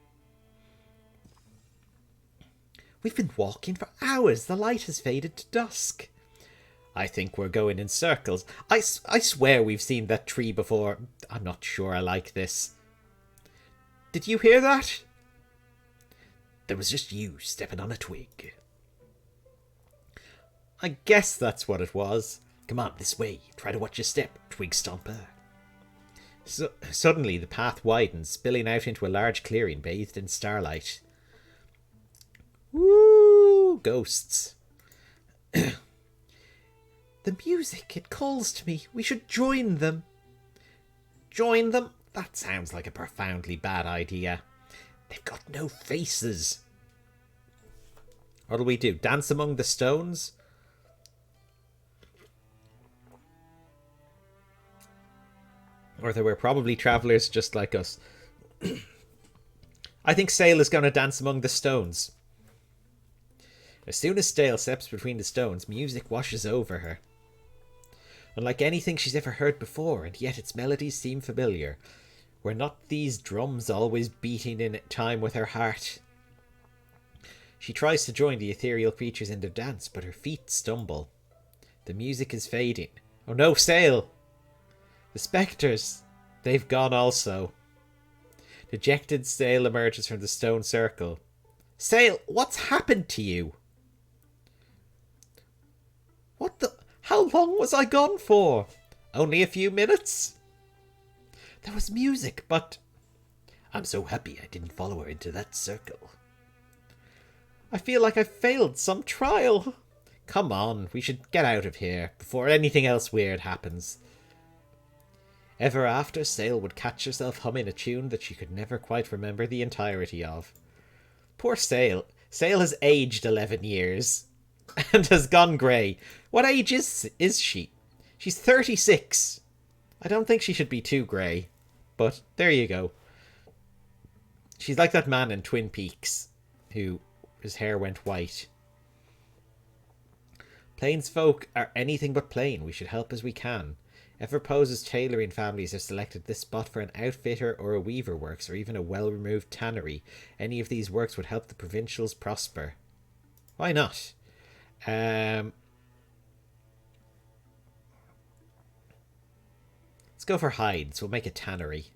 We've been walking for hours. The light has faded to dusk. I think we're going in circles. I swear we've seen that tree before. I'm not sure I like this. Did you hear that? There was just you stepping on a twig. I guess that's what it was. Come on, this way. Try to watch your step, twig stomper. So, suddenly the path widens, spilling out into a large clearing bathed in starlight. Woo! Ghosts. The music, it calls to me. We should join them. Join them? That sounds like a profoundly bad idea. They've got no faces. What'll we do? Dance among the stones? Or they were probably travellers just like us. I think Sale is going to dance among the stones. As soon as Sale steps between the stones, music washes over her. Unlike anything she's ever heard before, and yet its melodies seem familiar. Were not these drums always beating in time with her heart? She tries to join the ethereal creatures in their dance, but her feet stumble. The music is fading. Oh no, Sale! The spectres! They've gone also. Dejected, Sale emerges from the stone circle. Sale, what's happened to you? What the... How long was I gone for? Only a few minutes? There was music, but... I'm so happy I didn't follow her into that circle. I feel like I failed some trial. Come on, we should get out of here before anything else weird happens. Ever after, Sale would catch herself humming a tune that she could never quite remember the entirety of. Poor Sale. Sale has aged 11 years. And has gone grey. What age is she? She's 36. I don't think she should be too grey. But there you go. She's like that man in Twin Peaks, who his hair went white. Plainsfolk are anything but plain. We should help as we can. Everpose's tailoring families have selected this spot for an outfitter or a weaver works, or even a well-removed tannery. Any of these works would help the provincials prosper. Why not? Let's go for hides. We'll make a tannery.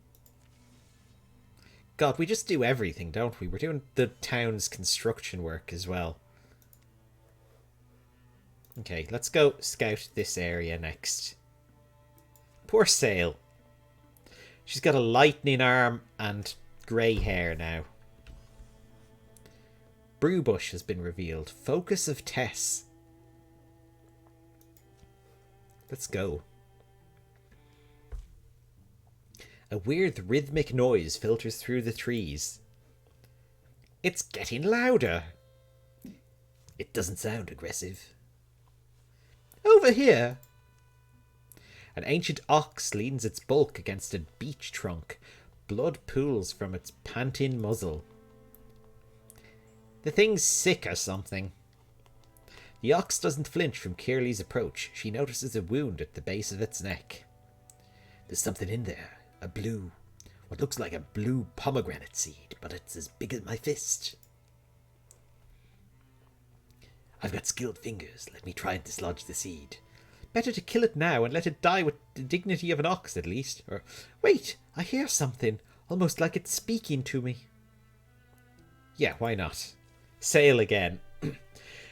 God, we just do everything, don't we? We're doing the town's construction work as well. Okay, let's go scout this area next. Poor Sail. She's got a lightning arm and grey hair now. Brewbush has been revealed. Focus of Tess. Let's go. A weird rhythmic noise filters through the trees. It's getting louder. It doesn't sound aggressive. Over here. An ancient ox leans its bulk against a beech trunk. Blood pools from its panting muzzle. The thing's sick or something. The ox doesn't flinch from Kirley's approach. She notices a wound at the base of its neck. There's something in there. What looks like a blue pomegranate seed, but it's as big as my fist. I've got skilled fingers. Let me try and dislodge the seed. Better to kill it now and let it die with the dignity of an ox, at least. Or, wait, I hear something, almost like it's speaking to me. Yeah, why not? Sail again.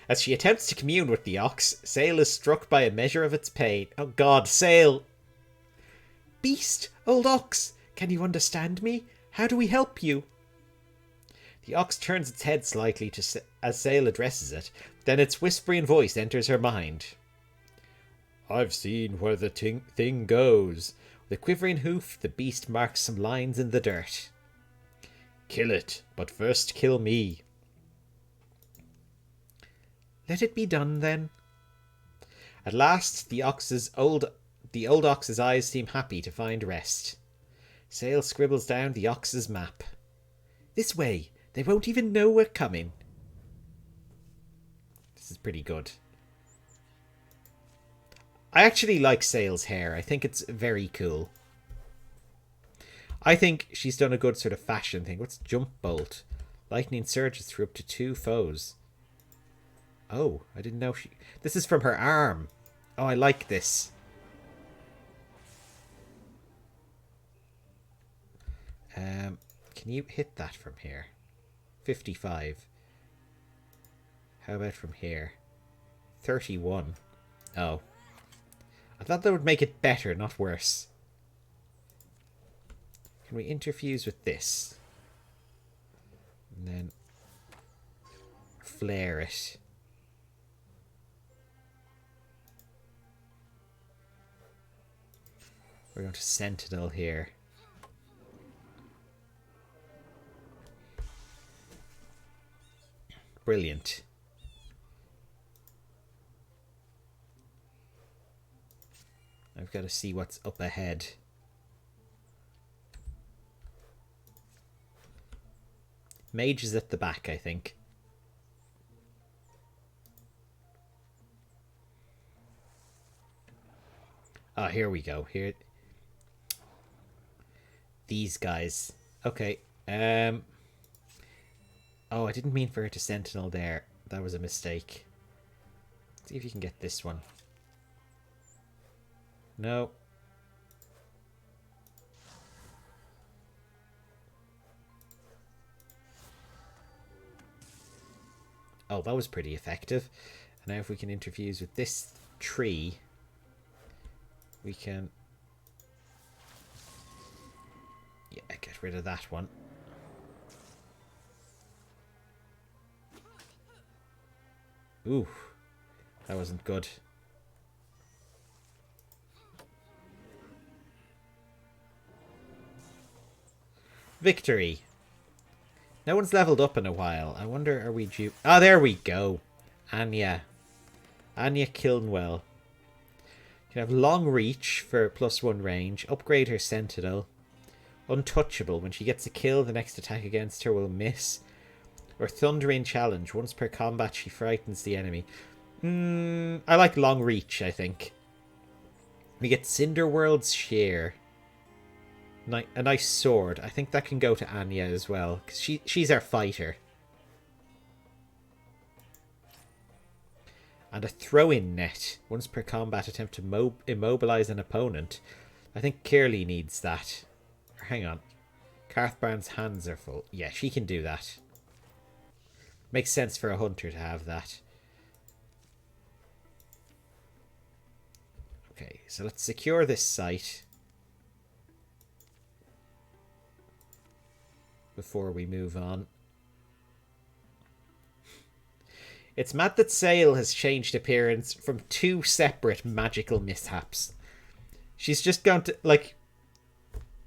As she attempts to commune with the ox, Sail is struck by a measure of its pain. Oh God, Sail! Beast, old ox, can you understand me? How do we help you? The ox turns its head slightly as Sail addresses it. Then its whispering voice enters her mind. I've seen where the thing goes. With a quivering hoof, the beast marks some lines in the dirt. Kill it, but first kill me. Let it be done, then. At last, the old ox's eyes seem happy to find rest. Sail scribbles down the ox's map. This way. They won't even know we're coming. This is pretty good. I actually like Sail's hair. I think it's very cool. I think she's done a good sort of fashion thing. What's Jump Bolt? Lightning surges through up to 2 foes. Oh, I didn't know she... This is from her arm. Oh, I like this. Can you hit that from here? 55. How about from here? 31. Oh. I thought that would make it better, not worse. Can we interfuse with this? And then flare it. We're going to Sentinel here. Brilliant. I've got to see what's up ahead. Mage is at the back, I think. Oh, here we go. Here. These guys. Okay. Oh, I didn't mean for her to sentinel there. That was a mistake. Let's see if you can get this one. No. Oh, that was pretty effective. And now if we can interfuse with this tree, we can... yeah, get rid of that one. Ooh, that wasn't good. Victory. No one's leveled up in a while. I wonder, are we due... ah, there we go. Anya. Anya Kilnwell. You can have long reach for +1 range. Upgrade her sentinel. Untouchable. When she gets a kill, the next attack against her will miss. Or thundering challenge. Once per combat, she frightens the enemy. I like long reach, I think. We get Cinderworld's share. A nice sword. I think that can go to Anya as well, because she's our fighter. And a throw-in net. Once per combat attempt to immobilize an opponent. I think Kirli needs that. Or hang on. Carthbarn's hands are full. Yeah, she can do that. Makes sense for a hunter to have that. Okay, so let's secure this site before we move on. It's mad that Sale has changed appearance from 2 separate magical mishaps. She's just gone to, like,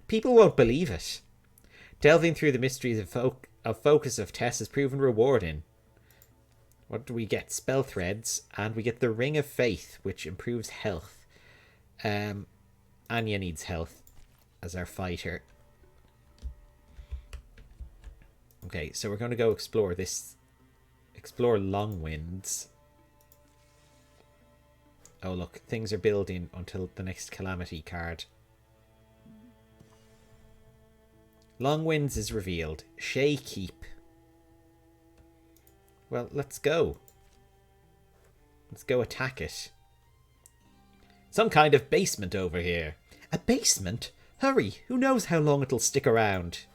people won't believe it. Delving through the mysteries of focus of Tess has proven rewarding. What do we get? Spell threads, and we get the Ring of Faith, which improves health. Anya needs health as our fighter. Okay, so we're going to go explore this. Explore Longwinds. Oh look, things are building until the next Calamity card. Longwinds is revealed. Shay Keep. Well, let's go. Let's go attack it. Some kind of basement over here. A basement? Hurry, who knows how long it'll stick around.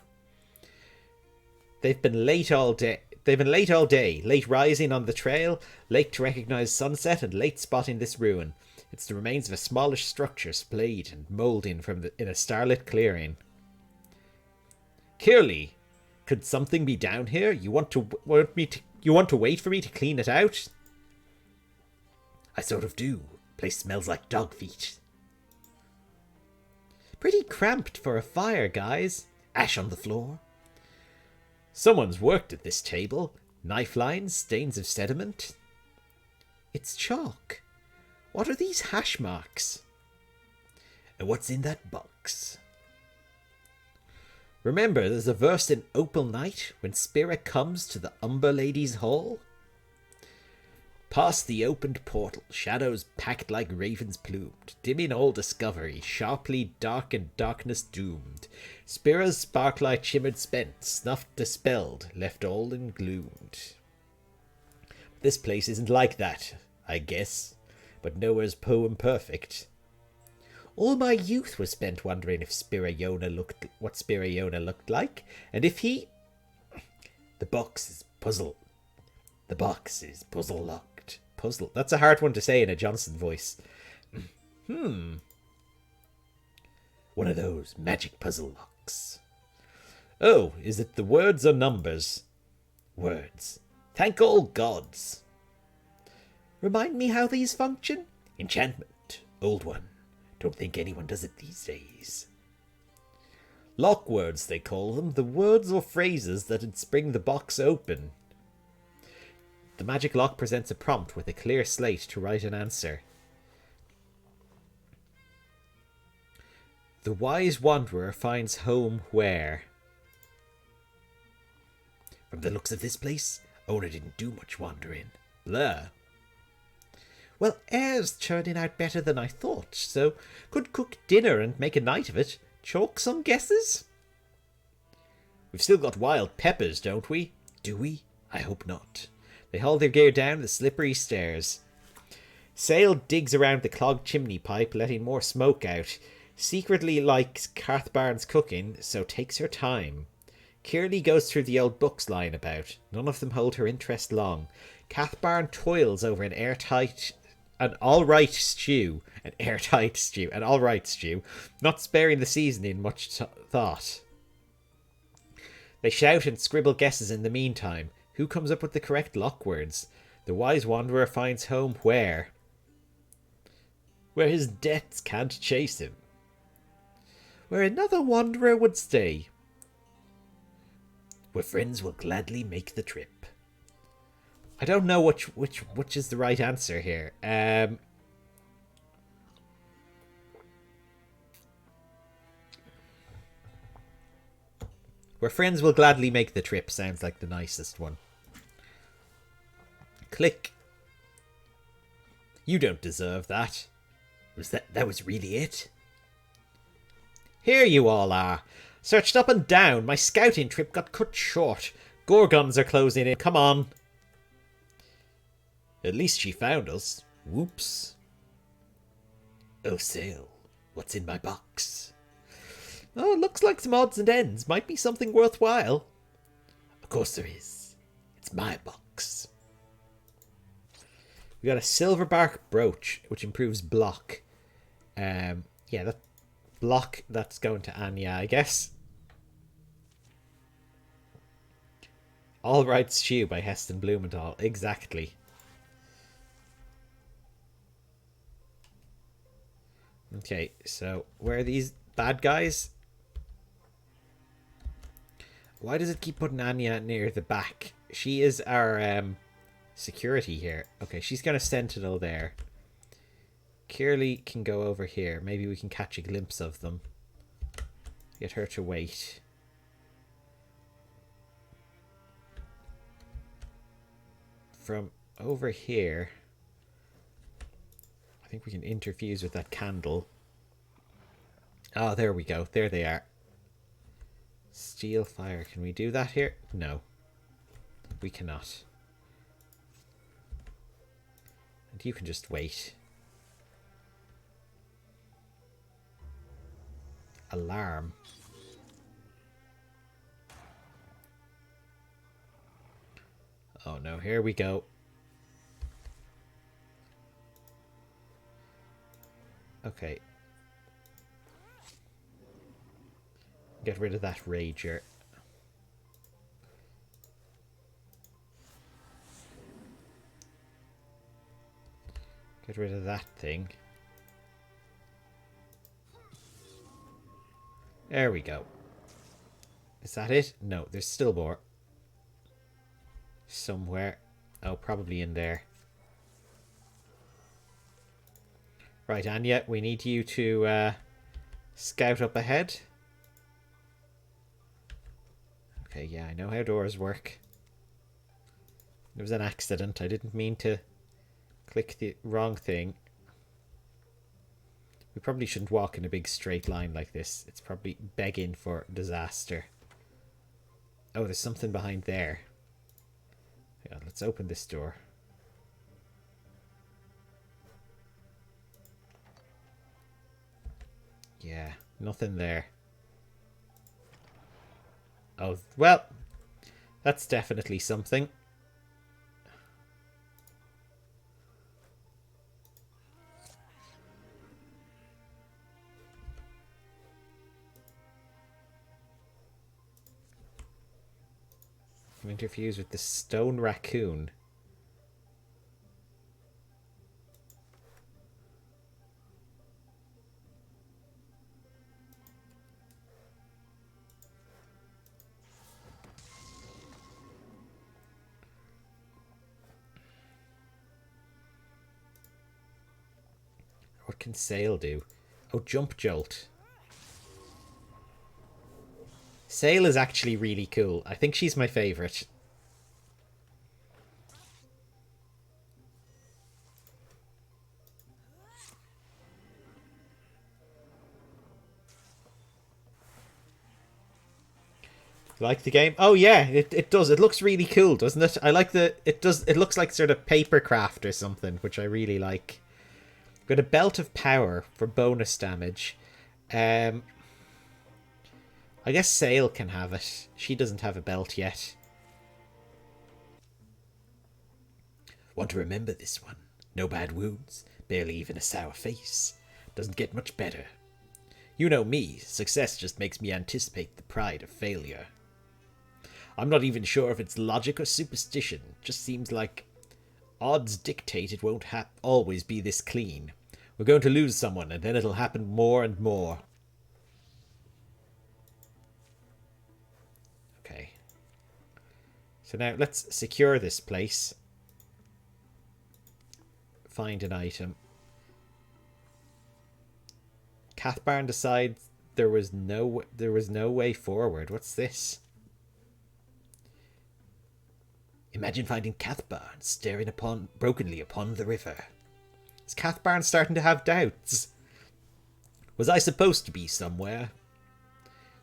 They've been late all day. Late rising on the trail, late to recognise sunset, and late spotting this ruin. It's the remains of a smallish structure splayed and moulding in a starlit clearing. Kirli, could something be down here? You want to wait for me to clean it out? I sort of do. Place smells like dog feet. Pretty cramped for a fire, guys. Ash on the floor. Someone's worked at this table. Knife lines, stains of sediment. It's chalk. What are these hash marks? And what's in that box? Remember, there's a verse in Opal Night when Spira comes to the Umber Lady's Hall. Past the opened portal, shadows packed like ravens plumed, dimming all discovery, sharply dark and darkness doomed. Spira's sparklight shimmered spent, snuffed dispelled, left all engloomed. This place isn't like that, I guess, but nowhere's poem perfect. All my youth was spent wondering if what Spirayona looked like, and if he... The box is puzzle locked. Puzzle. That's a hard one to say in a Johnson voice. One of those magic puzzle locks. Oh, is it the words or numbers? Words. Thank all gods. Remind me how these function? Enchantment. Old one. Don't think anyone does it these days. Lock words, they call them. The words or phrases that'd spring the box open. The magic lock presents a prompt with a clear slate to write an answer. The wise wanderer finds home where? From the looks of this place, owner didn't do much wandering. Blur. Well, air's turning out better than I thought, so could cook dinner and make a night of it. Chalk some guesses? We've still got wild peppers, don't we? Do we? I hope not. They haul their gear down the slippery stairs. Sale digs around the clogged chimney pipe, letting more smoke out. Secretly likes Carthbarn's cooking, so takes her time. Kirli goes through the old books lying about. None of them hold her interest long. Carthbarn toils over an all-right stew, not sparing the seasoning much thought. They shout and scribble guesses in the meantime. Who comes up with the correct lock words? The wise wanderer finds home where? Where his debts can't chase him. Where another wanderer would stay. Where friends will gladly make the trip. I don't know which is the right answer here. Where friends will gladly make the trip sounds like the nicest one. Click. You don't deserve that. That was really it? Here you all are. Searched up and down. My scouting trip got cut short. Gorgons are closing in. Come on. At least she found us. Whoops. Oh, Sale. What's in my box? Oh, looks like some odds and ends. Might be something worthwhile. Of course there is. It's my box. We got a silver bark brooch, which improves block. Yeah, that block, that's going to Anya, I guess. All Right Stew by Heston Blumenthal. Exactly. Okay, so where are these bad guys? Why does it keep putting Anya near the back? She is our security here. Okay, she's got a sentinel there. Kirley can go over here. Maybe we can catch a glimpse of them. Get her to wait. From over here, I think we can interfuse with that candle. Oh, there we go. There they are. Steel fire. Can we do that here? No. We cannot. And you can just wait. Alarm. Oh no, here we go. Okay. Get rid of that rager. Get rid of that thing. There we go. Is that it? No, there's still more. Somewhere. Oh, probably in there. Right, Anya, we need you to scout up ahead. Okay, yeah, I know how doors work. It was an accident. I didn't mean to click the wrong thing. We probably shouldn't walk in a big straight line like this. It's probably begging for disaster. Oh, there's something behind there. Yeah, let's open this door. Yeah, nothing there. Oh, well, that's definitely something. Interfuse with the stone raccoon. What can Sail do? Oh, jump jolt. Sail is actually really cool. I think she's my favourite. Like the game? Oh yeah, it does. It looks really cool, doesn't it? I like the it looks like sort of papercraft or something, which I really like. Got a belt of power for bonus damage. I guess Sail can have it. She doesn't have a belt yet. Want to remember this one. No bad wounds, barely even a sour face. Doesn't get much better. You know me, success just makes me anticipate the pride of failure. I'm not even sure if it's logic or superstition. Just seems like odds dictate it won't always be this clean. We're going to lose someone, and then it'll happen more and more. Okay. So now let's secure this place. Find an item. Cathbarn decides there was no way forward. What's this? Imagine finding Cathbarn staring brokenly upon the river. Is Cathbarn starting to have doubts? Was I supposed to be somewhere?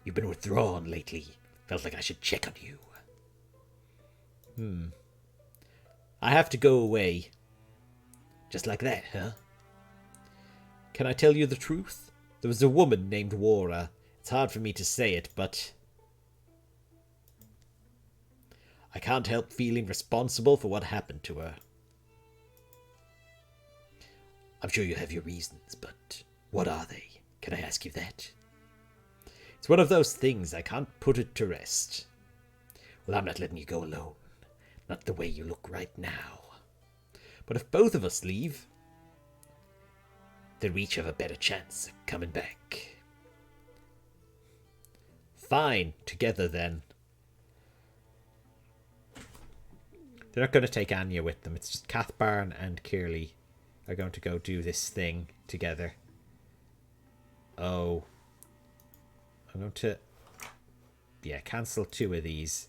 You've been withdrawn lately. Felt like I should check on you. I have to go away. Just like that, huh? Can I tell you the truth? There was a woman named Wara. It's hard for me to say it, but I can't help feeling responsible for what happened to her. I'm sure you have your reasons, but what are they? Can I ask you that? It's one of those things I can't put it to rest. Well, I'm not letting you go alone. Not the way you look right now. But if both of us leave, then we each have a better chance of coming back. Fine, together then. They're not going to take Anya with them. It's just Cathbarn and Kirley are going to go do this thing together. Oh. I'm going to... yeah, cancel 2 of these.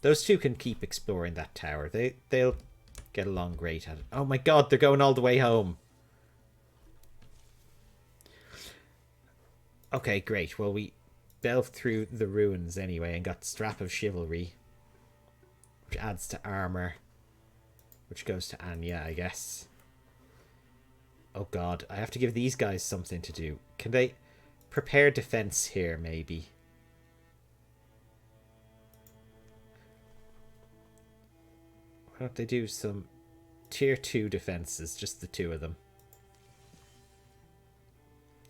Those 2 can keep exploring that tower. They'll get along great at it. Oh my god, they're going all the way home. Okay, great. Well, we delved through the ruins anyway and got Strap of Chivalry, which adds to armor, which goes to Anya, I guess. Oh god, I have to give these guys something to do. Can they prepare defense here, maybe? Why don't they do some tier 2 defenses, just the 2 of them?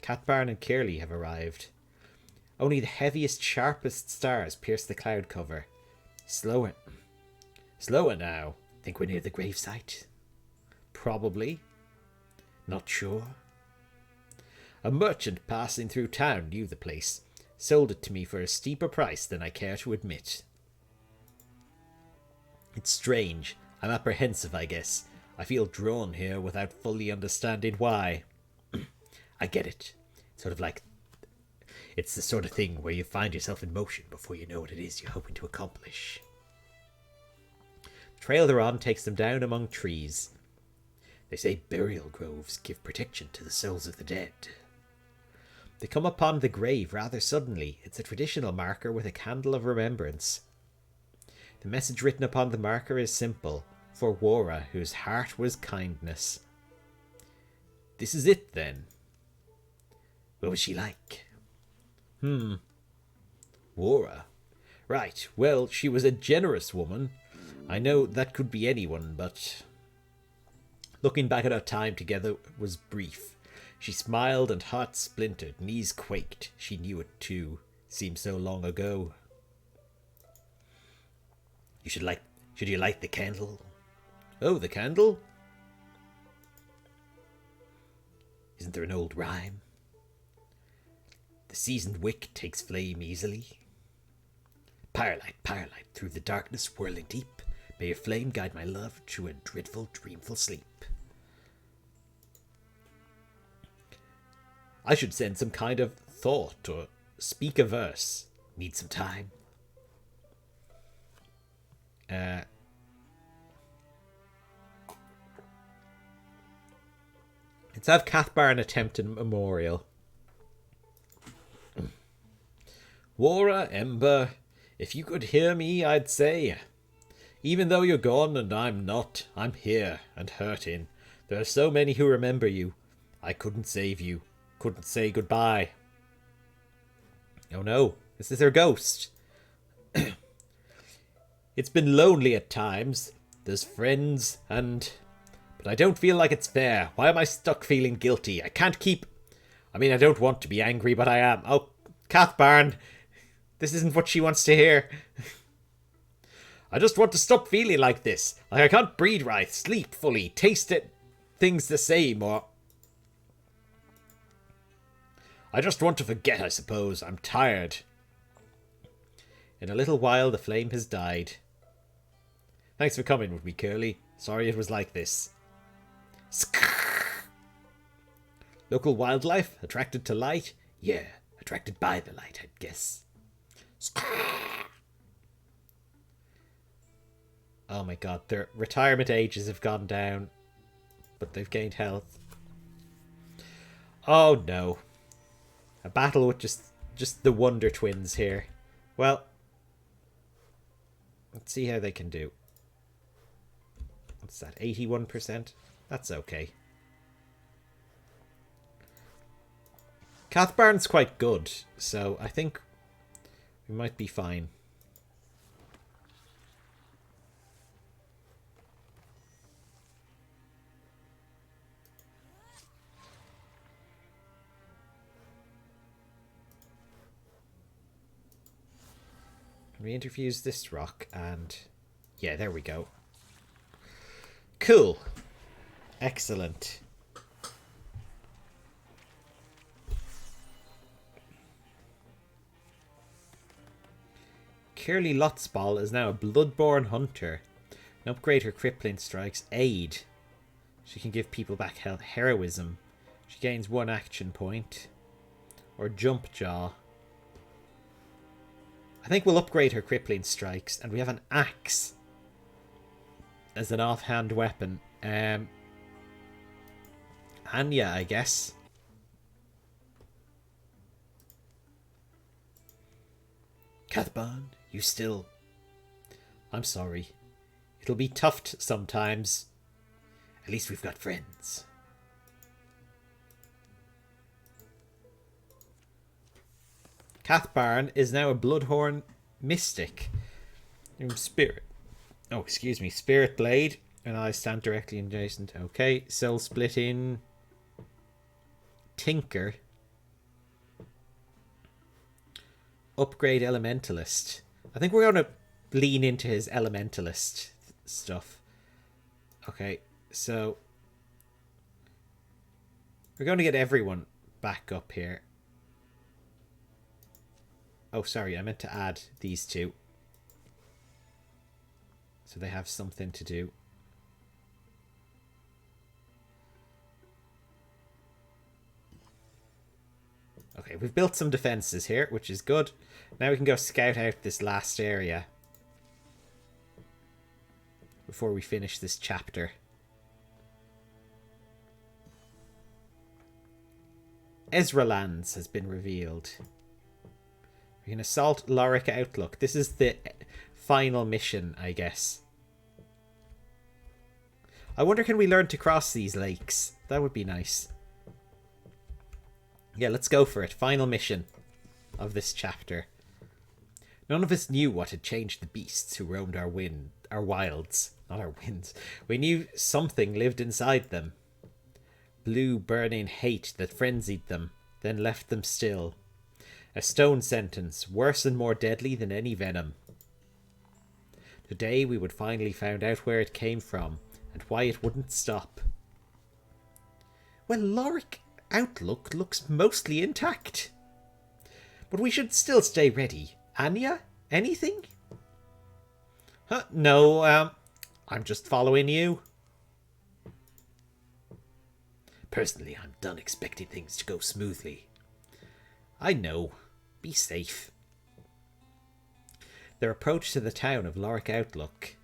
Cathbarn and Kirley have arrived. Only the heaviest, sharpest stars pierce the cloud cover. Slower. Slower now. Think we're near the gravesite? Probably. Not sure. A merchant passing through town knew the place. Sold it to me for a steeper price than I care to admit. It's strange. I'm apprehensive, I guess. I feel drawn here without fully understanding why. I get it. Sort of like... it's the sort of thing where you find yourself in motion before you know what it is you're hoping to accomplish. The trail they're on takes them down among trees. They say burial groves give protection to the souls of the dead. They come upon the grave rather suddenly. It's a traditional marker with a candle of remembrance. The message written upon the marker is simple. For Wara, whose heart was kindness. This is it, then. What was she like? Wara. Right, well, she was a generous woman. I know that could be anyone, but... looking back at our time together was brief. She smiled and heart splintered, knees quaked. She knew it too. Seemed so long ago. Should you light the candle? Oh, the candle? Isn't there an old rhyme? The seasoned wick takes flame easily. Firelight, firelight, through the darkness whirling deep, may your flame guide my love to a dreadful, dreamful sleep. I should send some kind of thought or speak a verse. Need some time. Let's have Cathbarn attempt a memorial. Wara, Ember, if you could hear me, I'd say, even though you're gone and I'm not, I'm here and hurting. There are so many who remember you. I couldn't save you. Couldn't say goodbye. Oh no, this is their ghost. It's been lonely at times. There's friends and... but I don't feel like it's fair. Why am I stuck feeling guilty? I can't keep... I mean, I don't want to be angry, but I am. Oh, Cathbarn. This isn't what she wants to hear. I just want to stop feeling like this. Like I can't breathe right, sleep fully, taste it, things the same, or... I just want to forget, I suppose. I'm tired. In a little while, the flame has died. Thanks for coming with me, Curly. Sorry it was like this. Local wildlife? Attracted to light? Yeah, attracted by the light, I'd guess. Oh my god, their retirement ages have gone down, but they've gained health. Oh no. A battle with just the Wonder Twins here. Well, let's see how they can do. What's that, 81%? That's okay. Cathbarn's quite good, so I think we might be fine. We interfuse this rock and... yeah, there we go. Cool. Excellent. Kirli Lotsball is now a Bloodborne Hunter. An upgrade her crippling strikes. Aid. She can give people back health. Heroism. She gains 1 action point. Or Jump Jaw. I think we'll upgrade her crippling strikes. And we have an axe as an offhand weapon. Anya, I guess. Cathbarn, you still... I'm sorry. It'll be tough sometimes. At least we've got friends. Cathbarn is now a Bloodhorn Mystic. Spirit. Oh, excuse me. Spirit Blade. And I stand directly adjacent. Okay. Soul Splitting. Tinker. Upgrade Elementalist. I think we're going to lean into his Elementalist stuff. Okay. So we're going to get everyone back up here. Oh, sorry. I meant to add these two. So they have something to do. Okay, we've built some defenses here, which is good. Now we can go scout out this last area before we finish this chapter. Ezra Lands has been revealed. We can assault Lorik Outlook. This is the final mission, I guess. I wonder, can we learn to cross these lakes? That would be nice. Yeah, let's go for it. Final mission of this chapter. None of us knew what had changed the beasts who roamed our wilds. Not our winds. We knew something lived inside them. Blue burning hate that frenzied them, then left them still. A stone sentence, worse and more deadly than any venom. Today we would finally find out where it came from, and why it wouldn't stop. Well, Lorik Outlook looks mostly intact. But we should still stay ready. Anya? Anything? Huh? No, I'm just following you. Personally, I'm done expecting things to go smoothly. I know. Be safe. Their approach to the town of Lorik Outlook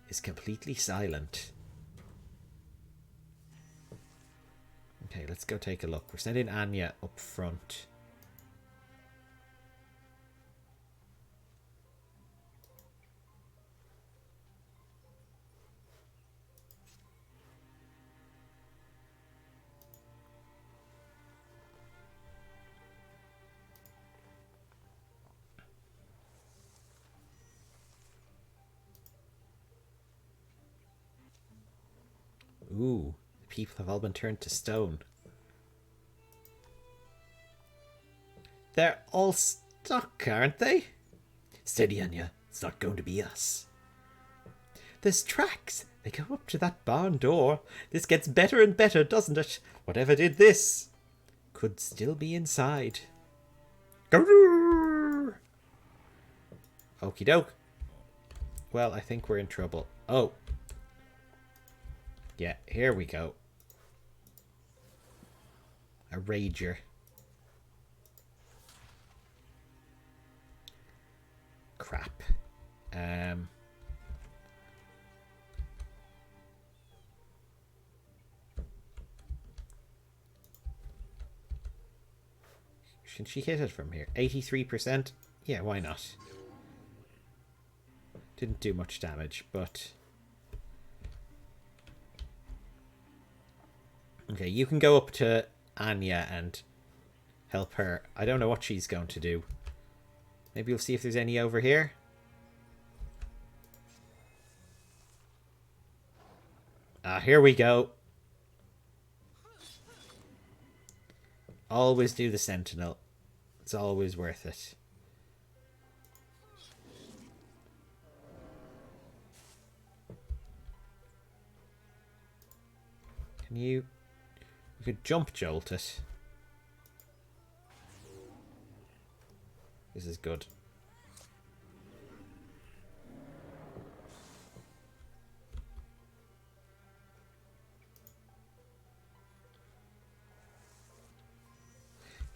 is completely silent. Okay, let's go take a look. We're sending Anya up front. Ooh, the people have all been turned to stone. They're all stuck, aren't they? Steady, Anya. It's not going to be us. There's tracks. They go up to that barn door. This gets better and better, doesn't it? Whatever did this could still be inside. Okie doke. Well, I think we're in trouble. Oh. Yeah, here we go. A rager. Can she hit it from here? 83%? Yeah, why not? Didn't do much damage, but... Okay, you can go up to Anya and help her. I don't know what she's going to do. Maybe we'll see if there's any over here. Ah, here we go. Always do the Sentinel. It's always worth it. Can you... You could jump jolt it. This is good.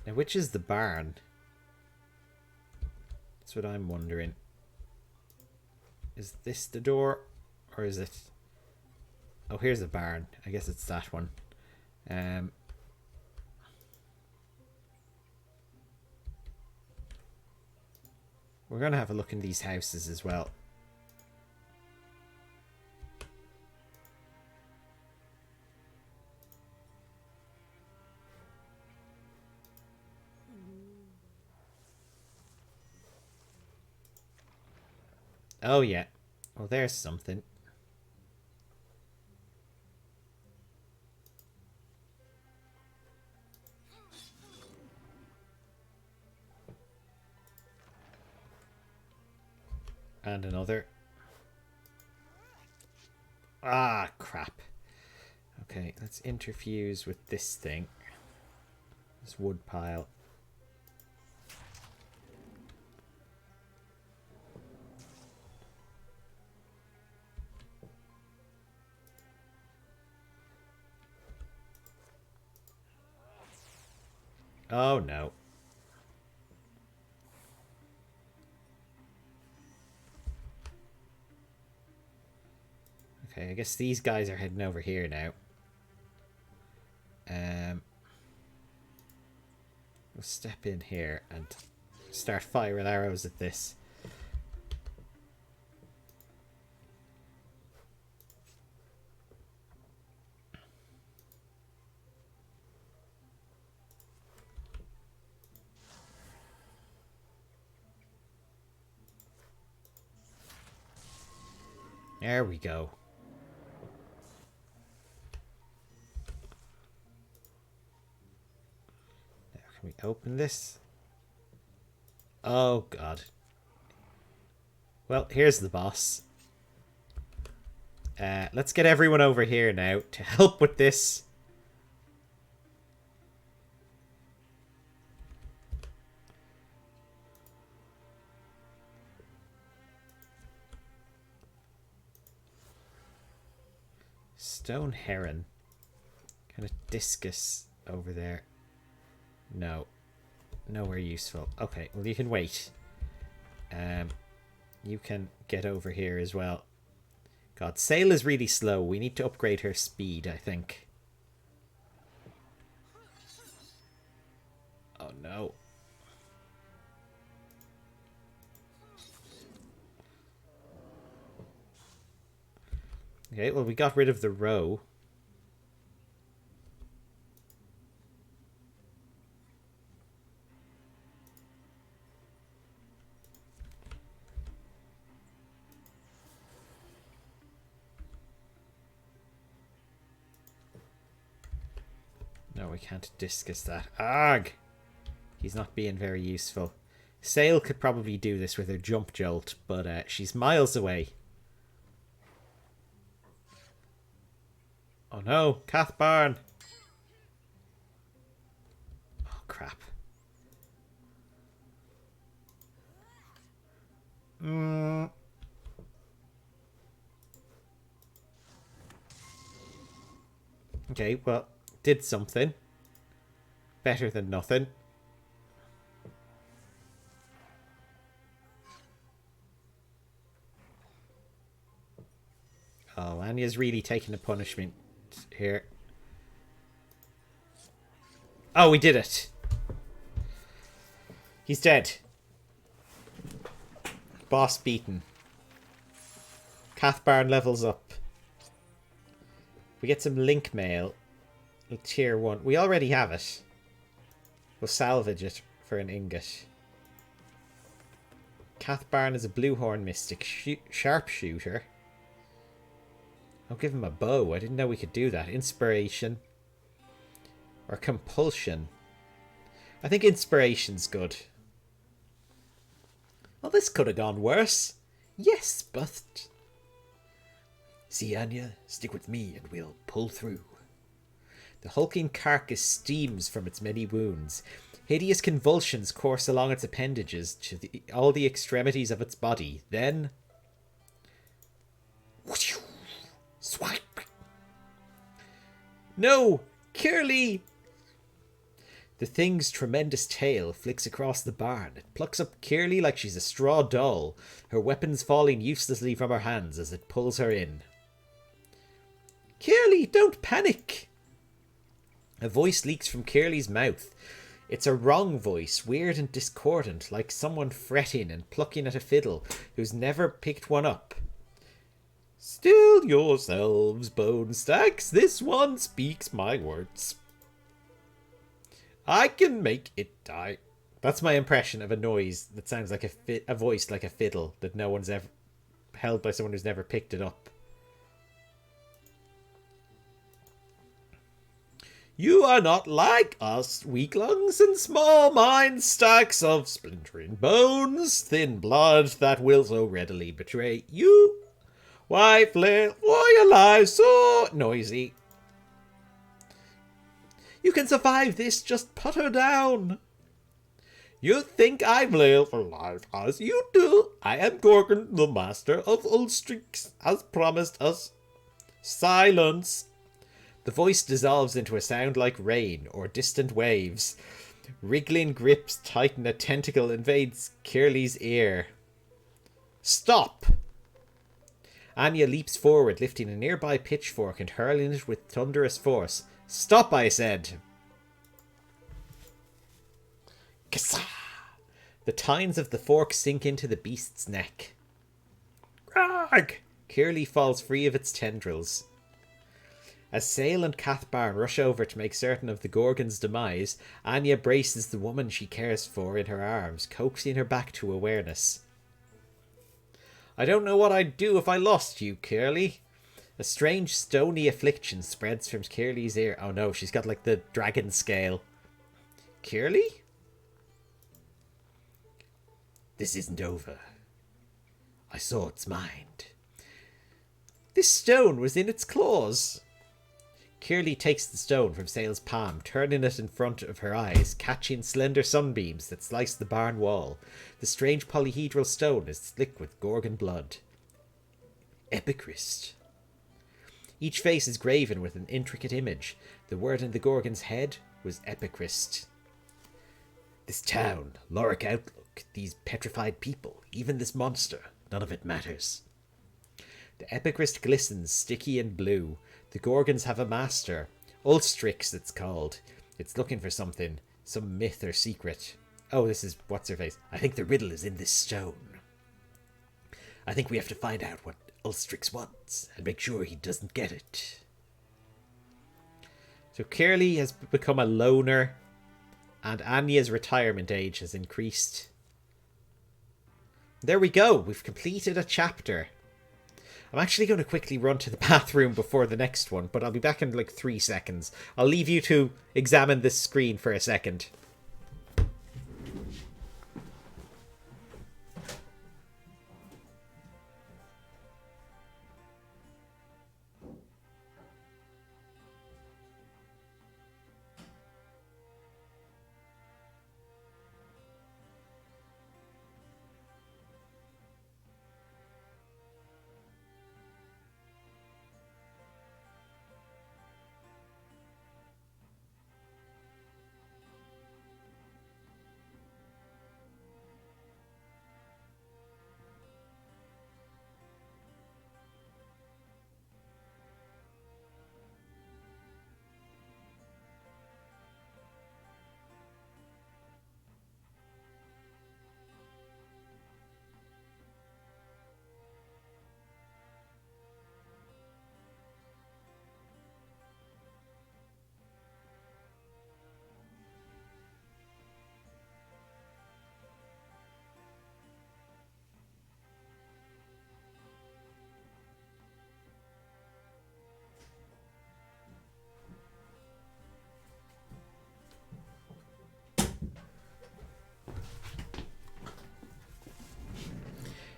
Now, which is the barn? That's what I'm wondering. Is this the door? Or is it... Oh, here's the barn. I guess it's that one. We're going to have a look in these houses as well. Oh, yeah. Well, there's something. And another. Ah, crap. Okay, let's interfuse with this thing. This wood pile. Oh, no. Okay, I guess these guys are heading over here now. We'll step in here and start firing arrows at this. There we go. Now, can we open this? Oh, God. Well, here's the boss. Let's get everyone over here now to help with this. Stone heron. Kind of discus over there. No. Nowhere useful. Okay, well you can wait. You can get over here as well. God, Sail is really slow. We need to upgrade her speed, I think. Oh no. Okay, well we got rid of the row. No, we can't discus that. Arg! He's not being very useful. Sail could probably do this with her jump jolt, but she's miles away. Oh no, Cathbarn! Oh crap. Okay, well, did something. Better than nothing. Oh, Anya's really taking a punishment here. Oh, we did it. He's dead. Boss beaten. Cathbarn levels up. We get some link mail. Tier 1. We already have it. We'll salvage it for an ingot. Cathbarn is a Bluehorn Mystic. Sharpshooter. I'll give him a bow. I didn't know we could do that. Inspiration. Or Compulsion. I think Inspiration's good. Well, this could have gone worse. Yes, but... See, Anya, stick with me and we'll pull through. The hulking carcass steams from its many wounds. Hideous convulsions course along its appendages to all the extremities of its body. Then... whoosh, swipe! No! Curly! The thing's tremendous tail flicks across the barn. It plucks up Curly like she's a straw doll, her weapons falling uselessly from her hands as it pulls her in. Curly, don't panic! A voice leaks from Curly's mouth. It's a wrong voice, weird and discordant, like someone fretting and plucking at a fiddle who's never picked one up. Still yourselves, bone stacks, this one speaks my words. I can make it die. That's my impression of a noise that sounds like a voice like a fiddle that no one's ever held by someone who's never picked it up. You are not like us, weaklings and small minds, stacks of splintering bones, thin blood that will so readily betray you. Why flail? Why you lie so noisy? You can survive this, just put her down. You think I flail for life as you do. I am Gorgon, the master of Ulstrix, as promised us. Silence. The voice dissolves into a sound like rain or distant waves. Wriggling grips tighten, a tentacle invades Curly's ear. Stop! Anya leaps forward, lifting a nearby pitchfork and hurling it with thunderous force. Stop, I said! Kassa! The tines of the fork sink into the beast's neck. Grag! Curly falls free of its tendrils. As Sale and Cathbarn rush over to make certain of the Gorgon's demise, Anya braces the woman she cares for in her arms, coaxing her back to awareness. I don't know what I'd do if I lost you, Curly. A strange stony affliction spreads from Curly's ear. Oh no, she's got like the dragon scale. Curly? This isn't over. I saw its mind. This stone was in its claws. Curly takes the stone from Sale's palm, turning it in front of her eyes, catching slender sunbeams that slice the barn wall. The strange polyhedral stone is slick with Gorgon blood. Epichrist. Each face is graven with an intricate image. The word in the Gorgon's head was Epichrist. This town, Loric outlook, these petrified people, even this monster, none of it matters. The Epichrist glistens, sticky and blue. The Gorgons have a master. Ulstrix, it's called. It's looking for something. Some myth or secret. Oh, this is what's-her-face. I think the riddle is in this stone. I think we have to find out what Ulstrix wants and make sure he doesn't get it. So Curly has become a loner and Anya's retirement age has increased. There we go. We've completed a chapter. I'm actually going to quickly run to the bathroom before the next one, but I'll be back in like 3 seconds. I'll leave you to examine this screen for a second.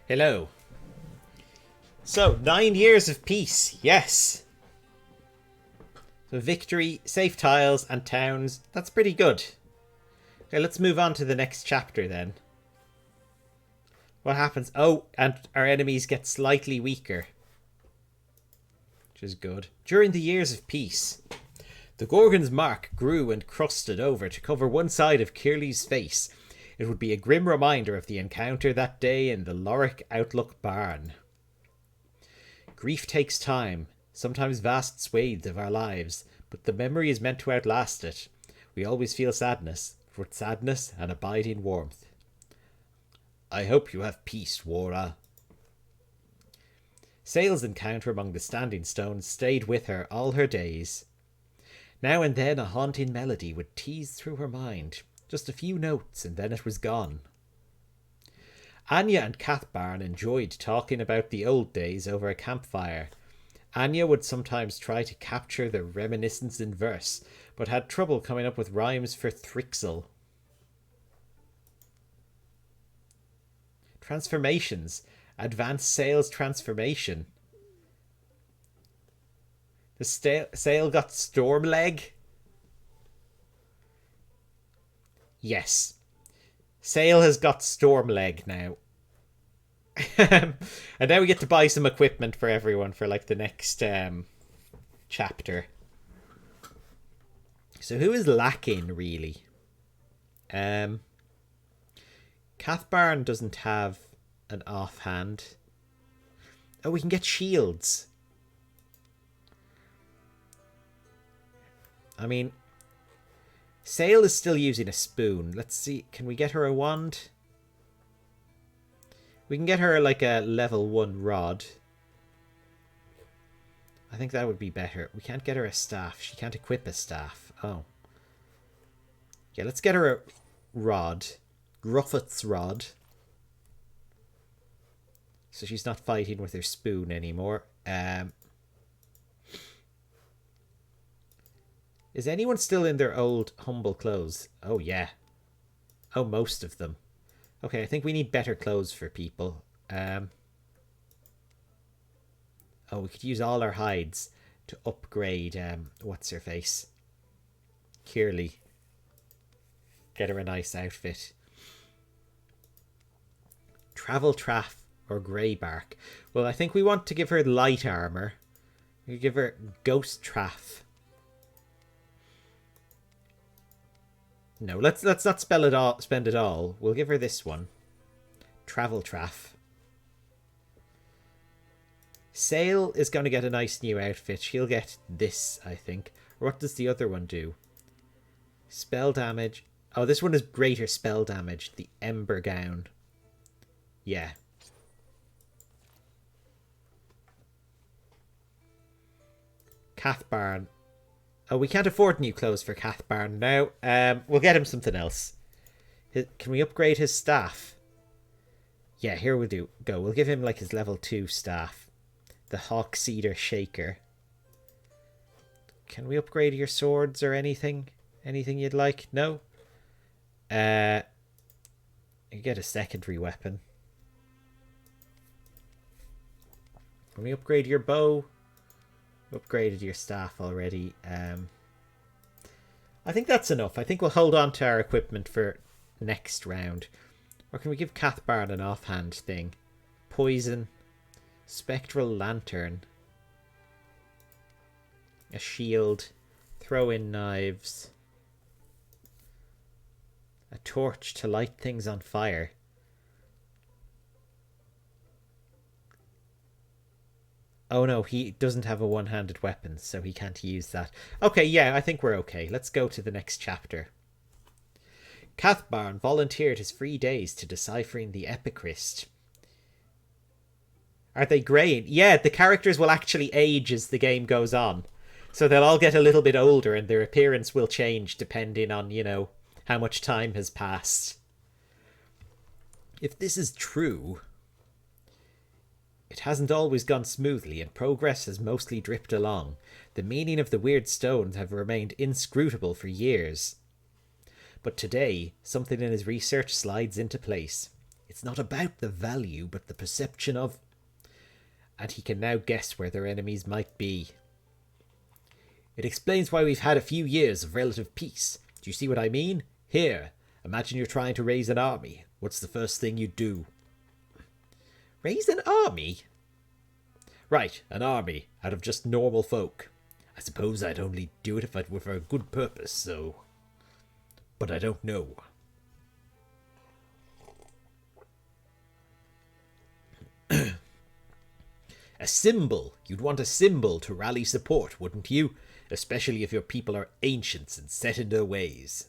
Hello. So, 9 years of peace. Yes. So, victory, safe tiles, and towns. That's pretty good. Okay, let's move on to the next chapter then. What happens? Oh, and our enemies get slightly weaker. Which is good. During the years of peace, the Gorgon's mark grew and crusted over to cover one side of Kirley's face. It would be a grim reminder of the encounter that day in the Lorick Outlook barn. Grief takes time, sometimes vast swathes of our lives, but the memory is meant to outlast it. We always feel sadness, for sadness an abiding warmth. I hope you have peace, Wara. Sale's encounter among the standing stones stayed with her all her days. Now and then a haunting melody would tease through her mind, just a few notes, and then it was gone. Anya and Cathbarn enjoyed talking about the old days over a campfire. Anya would sometimes try to capture the reminiscence in verse, but had trouble coming up with rhymes for Thrixel. Transformations. Advanced Sale's transformation. The Sale got Stormleg? Yes. Sale has got Stormleg now. And now we get to buy some equipment for everyone for like the next chapter. So who is lacking really? Cathbarn doesn't have an offhand. Oh, we can get shields. I mean, Sale is still using a spoon. Let's see, can we get her a wand? We can get her like a level 1 rod. I think that would be better. We can't get her a staff. She can't equip a staff. Oh. Yeah, let's get her a rod. Gruffith's rod. So she's not fighting with her spoon anymore. Is anyone still in their old humble clothes? Oh, yeah. Oh, most of them. Okay, I think we need better clothes for people. Oh, we could use all our hides to upgrade, what's her face? Kirley. Get her a nice outfit. Travel Traff or Greybark. Well, I think we want to give her light armor. We give her Ghost Traff. No, let's not spend it all. We'll give her this one. Travel Traff. Sale is going to get a nice new outfit. She'll get this, I think. Or what does the other one do? Spell damage. Oh, this one is greater spell damage. The Ember Gown. Yeah. Cathbarn. Oh, we can't afford new clothes for Cathbarn now. We'll get him something else. Can we upgrade his staff? Yeah, here we'll go. We'll give him like his level 2 staff. The Hawk Cedar Shaker. Can we upgrade your swords or anything? Anything you'd like? No? You get a secondary weapon. Can we upgrade your bow? Upgraded your staff already. I think that's enough. I think we'll hold on to our equipment for next round. Or can we give Cathbarn an offhand thing? Poison. Spectral Lantern. A shield. Throw in knives. A torch to light things on fire. Oh no, he doesn't have a one-handed weapon, so he can't use that. Okay, yeah, I think we're okay. Let's go to the next chapter. Cathbarn volunteered his free days to deciphering the Epicryst. Are they greying? Yeah, the characters will actually age as the game goes on. So they'll all get a little bit older and their appearance will change depending on, you know, how much time has passed. If this is true, it hasn't always gone smoothly and progress has mostly dripped along. The meaning of the weird stones have remained inscrutable for years. But today, something in his research slides into place. It's not about the value, but the perception of... And he can now guess where their enemies might be. It explains why we've had a few years of relative peace. Do you see what I mean? Here, imagine you're trying to raise an army. What's the first thing you'd do? Raise an army? Right, an army, out of just normal folk. I suppose I'd only do it if it were for a good purpose, so... But I don't know. A symbol. You'd want a symbol to rally support, wouldn't you? Especially if your people are ancients and set in their ways.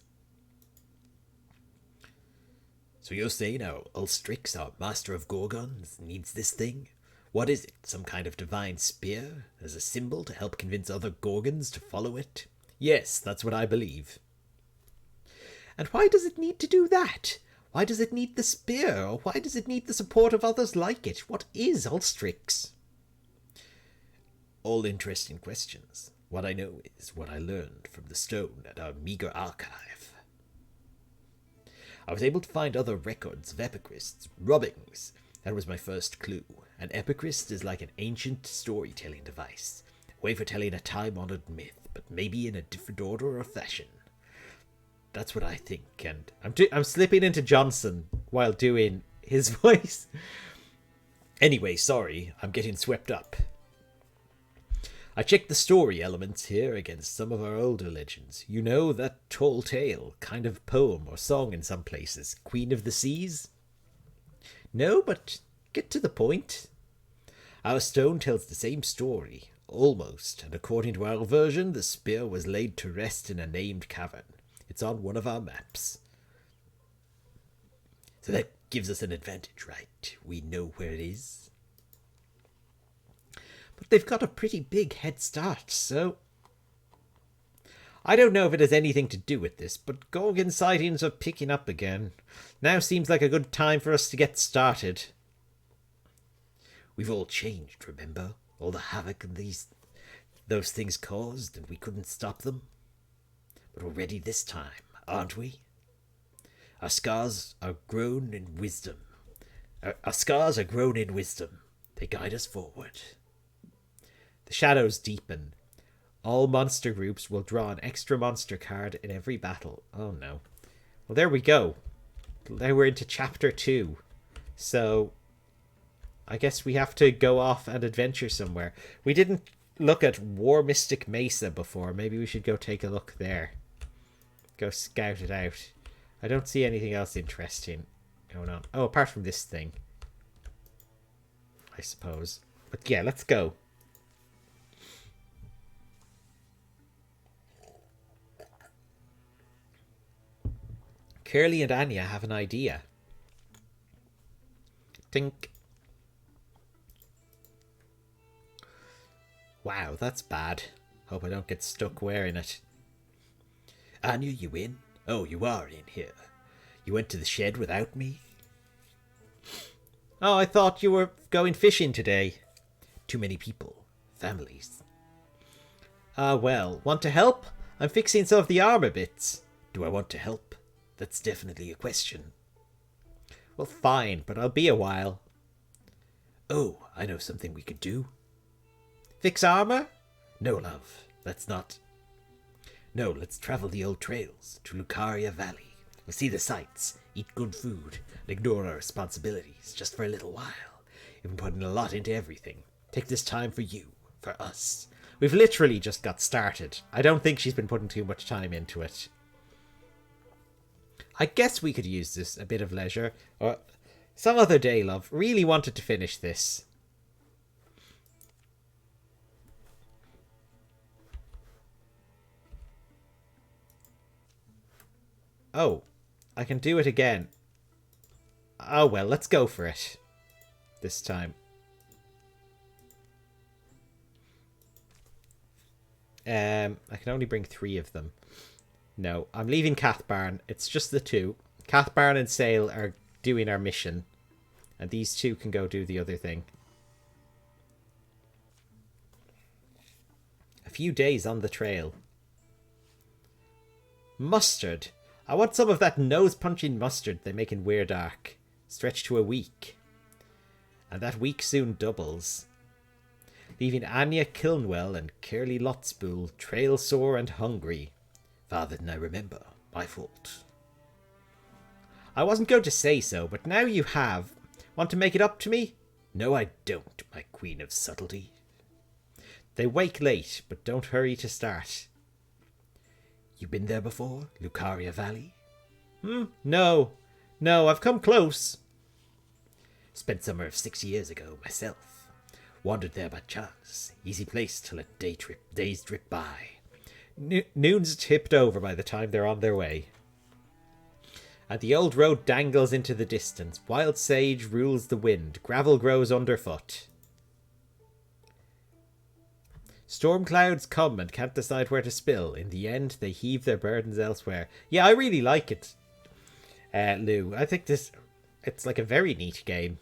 So you're saying our Ulstrix, our master of Gorgons, needs this thing? What is it? Some kind of divine spear? As a symbol to help convince other Gorgons to follow it? Yes, that's what I believe. And why does it need to do that? Why does it need the spear? Or why does it need the support of others like it? What is Ulstrix? All interesting questions. What I know is what I learned from the stone at our meagre archive. I was able to find other records of epicrists, rubbings. That was my first clue. An epicrist is like an ancient storytelling device. A way for telling a time-honored myth, but maybe in a different order or fashion. That's what I think, and I'm slipping into Johnson while doing his voice. Anyway, sorry, I'm getting swept up. I checked the story elements here against some of our older legends. You know, that tall tale, kind of poem or song in some places, Queen of the Seas? No, but get to the point. Our stone tells the same story, almost, and according to our version, the spear was laid to rest in a named cavern. It's on one of our maps. So that gives us an advantage, right? We know where it is. But they've got a pretty big head start, so... I don't know if it has anything to do with this, but Gorgon sightings are picking up again. Now seems like a good time for us to get started. We've all changed, remember? All the havoc those things caused, and we couldn't stop them. But we're ready this time, aren't we? Our scars are grown in wisdom. Our scars are grown in wisdom. They guide us forward. The shadows deepen. All monster groups will draw an extra monster card in every battle. Oh no. Well, there we go. Now we're into chapter 2. So, I guess we have to go off and adventure somewhere. We didn't look at War Mystic Mesa before. Maybe we should go take a look there. Go scout it out. I don't see anything else interesting going on. Oh, apart from this thing. I suppose. But yeah, let's go. Curly and Anya have an idea. Tink. Wow, that's bad. Hope I don't get stuck wearing it. Anya, you in? Oh, you are in here. You went to the shed without me? Oh, I thought you were going fishing today. Too many people. Families. Ah, well, want to help? I'm fixing some of the armor bits. Do I want to help? That's definitely a question. Well, fine, but I'll be a while. Oh, I know something we could do. Fix armor? No, love, that's not. No, let's travel the old trails to Lucaria Valley. We'll see the sights, eat good food, and ignore our responsibilities just for a little while. You've been putting a lot into everything. Take this time for you, for us. We've literally just got started. I don't think she's been putting too much time into it. I guess we could use this a bit of leisure. Or some other day, love. Really wanted to finish this. Oh, I can do it again. Oh well, let's go for it. This time. I can only bring 3 of them. No, I'm leaving Cathbarn. It's just the 2. Cathbarn and Sale are doing our mission. And these 2 can go do the other thing. A few days on the trail. Mustard. I want some of that nose-punching mustard they make in Weird Ark. stretch to a week. And that week soon doubles, leaving Anya Kilnwell and Curly Lotspool trail sore and hungry. Farther than I remember. My fault. I wasn't going to say so, but now you have. Want to make it up to me? No, I don't, my queen of subtlety. They wake late, but don't hurry to start. You been there before, Lucaria Valley? No, I've come close. Spent summer of 6 years ago, myself. Wandered there by chance. Easy place to let days drip by. Noon's tipped over by the time they're on their way. And the old road dangles into the distance. Wild sage rules the wind. Gravel grows underfoot. Storm clouds come and can't decide where to spill. In the end, they heave their burdens elsewhere. Yeah, I really like it, Lou. I think it's like a very neat game.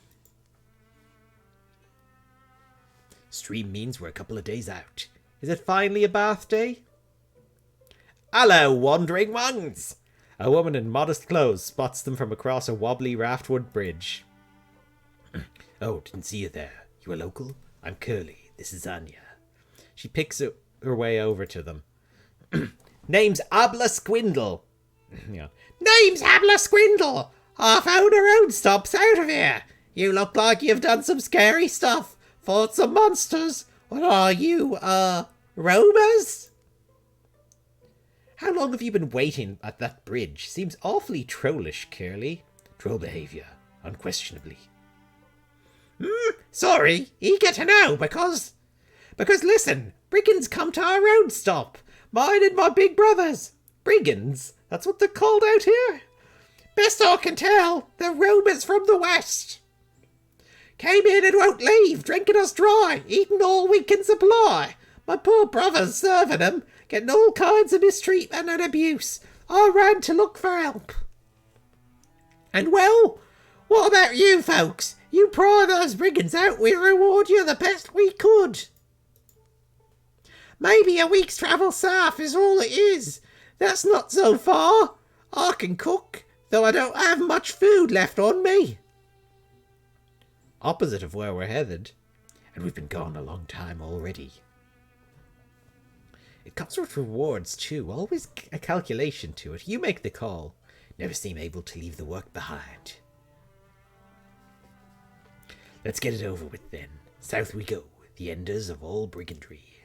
Stream means we're a couple of days out. Is it finally a bath day? Hello, wandering ones! A woman in modest clothes spots them from across a wobbly raftwood bridge. Oh, didn't see you there. You a local? I'm Curly. This is Anya. She picks her way over to them. Name's Abla Squindle. Yeah. Name's Abla Squindle. Half hour road stops out of here. You look like you've done some scary stuff. Fought some monsters. What are you, roamers? How long have you been waiting at that bridge? Seems awfully trollish, Curly. Troll behaviour, unquestionably. Sorry, eager to know, because listen, brigands come to our road stop. Mine and my big brother's. Brigands? That's what they're called out here? Best I can tell, they're roamers from the west. Came in and won't leave, drinking us dry, eating all we can supply. My poor brother's serving them, getting all kinds of mistreatment and abuse. I ran to look for help. And well, what about you folks? You pry those brigands out, we reward you the best we could. Maybe a week's travel south is all it is. That's not so far. I can cook, though I don't have much food left on me. Opposite of where we're headed, and we've been gone a long time already. It comes with rewards too, always a calculation to it. You make the call. Never seem able to leave the work behind. Let's get it over with then. South we go, the enders of all brigandry.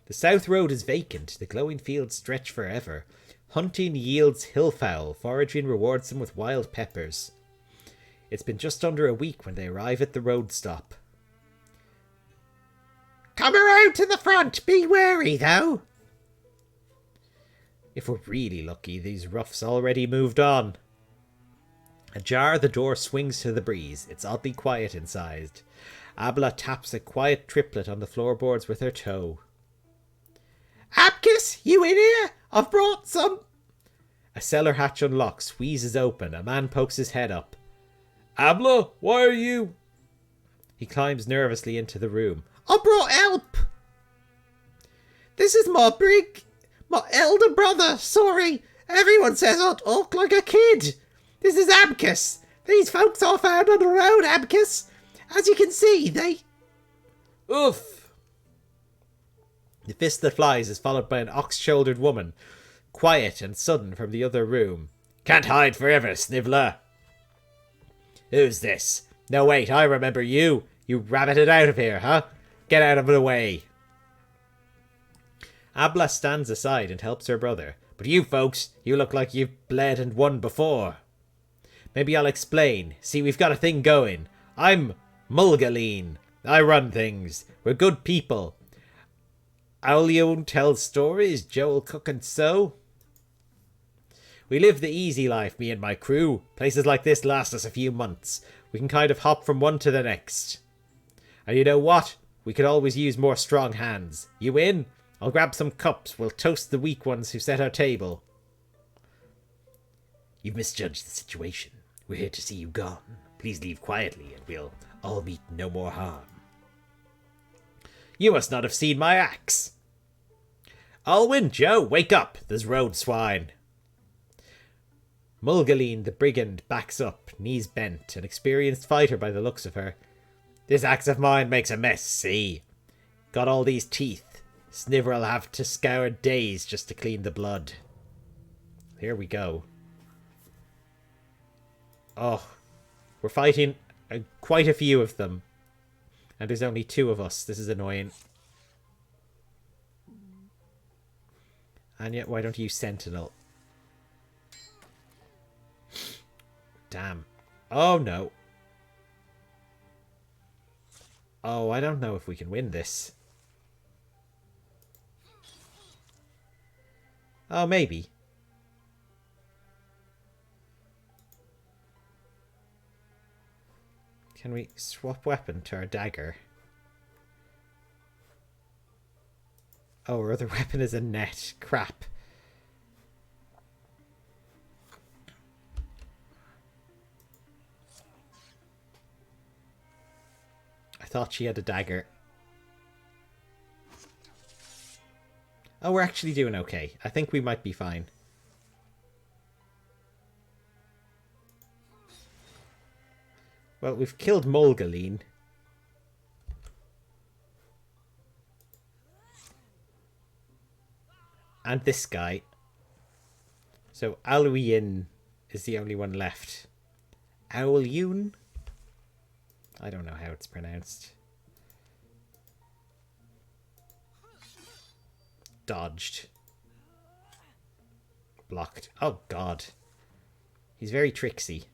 The south road is vacant, the glowing fields stretch forever. Hunting yields hillfowl, foraging rewards them with wild peppers. It's been just under a week when they arrive at the road stop. Come around to the front, be wary though. If we're really lucky, these roughs already moved on. Ajar, the door swings to the breeze. It's oddly quiet inside. Abla taps a quiet triplet on the floorboards with her toe. Abkis, you in here? I've brought some. A cellar hatch unlocks, wheezes open. A man pokes his head up. Abla, why are you? He climbs nervously into the room. I brought help. This is my elder brother. Sorry, everyone says I talk like a kid. This is Abkis. These folks I found on the road, Abkis. As you can see, they... Oof. The fist that flies is followed by an ox-shouldered woman, quiet and sudden from the other room. Can't hide forever, Sniveler. Who's this? No, wait, I remember you. You rabbited out of here, huh? Get out of the way. Abla stands aside and helps her brother. But you folks, you look like you've bled and won before. Maybe I'll explain. See, we've got a thing going. I'm Mulgaleen. I run things. We're good people. Aulion tells stories, Joel cook and sew. We live the easy life, me and my crew. Places like this last us a few months. We can kind of hop from one to the next. And you know what? We could always use more strong hands. You in? I'll grab some cups. We'll toast the weak ones who set our table. You've misjudged the situation. We're here to see you gone. Please leave quietly and we'll all meet no more harm. You must not have seen my axe. Alwyn, Joe, wake up. There's road swine. Mulgaleen the brigand backs up, knees bent, an experienced fighter by the looks of her. This axe of mine makes a mess, see? Got all these teeth. Sniver'll have to scour days just to clean the blood. Here we go. Oh, we're fighting quite a few of them. And there's only 2 of us. This is annoying. And yet, why don't you use Sentinel? Damn. Oh, no. Oh, I don't know if we can win this. Oh, maybe. Can we swap weapon to our dagger? Oh, our other weapon is a net. Crap. I thought she had a dagger. Oh, we're actually doing okay. I think we might be fine. Well, we've killed Mulgaleen. And this guy. So Alwyn is the only one left. Owlyun? I don't know how it's pronounced. Dodged. Blocked. Oh, God. He's very tricksy.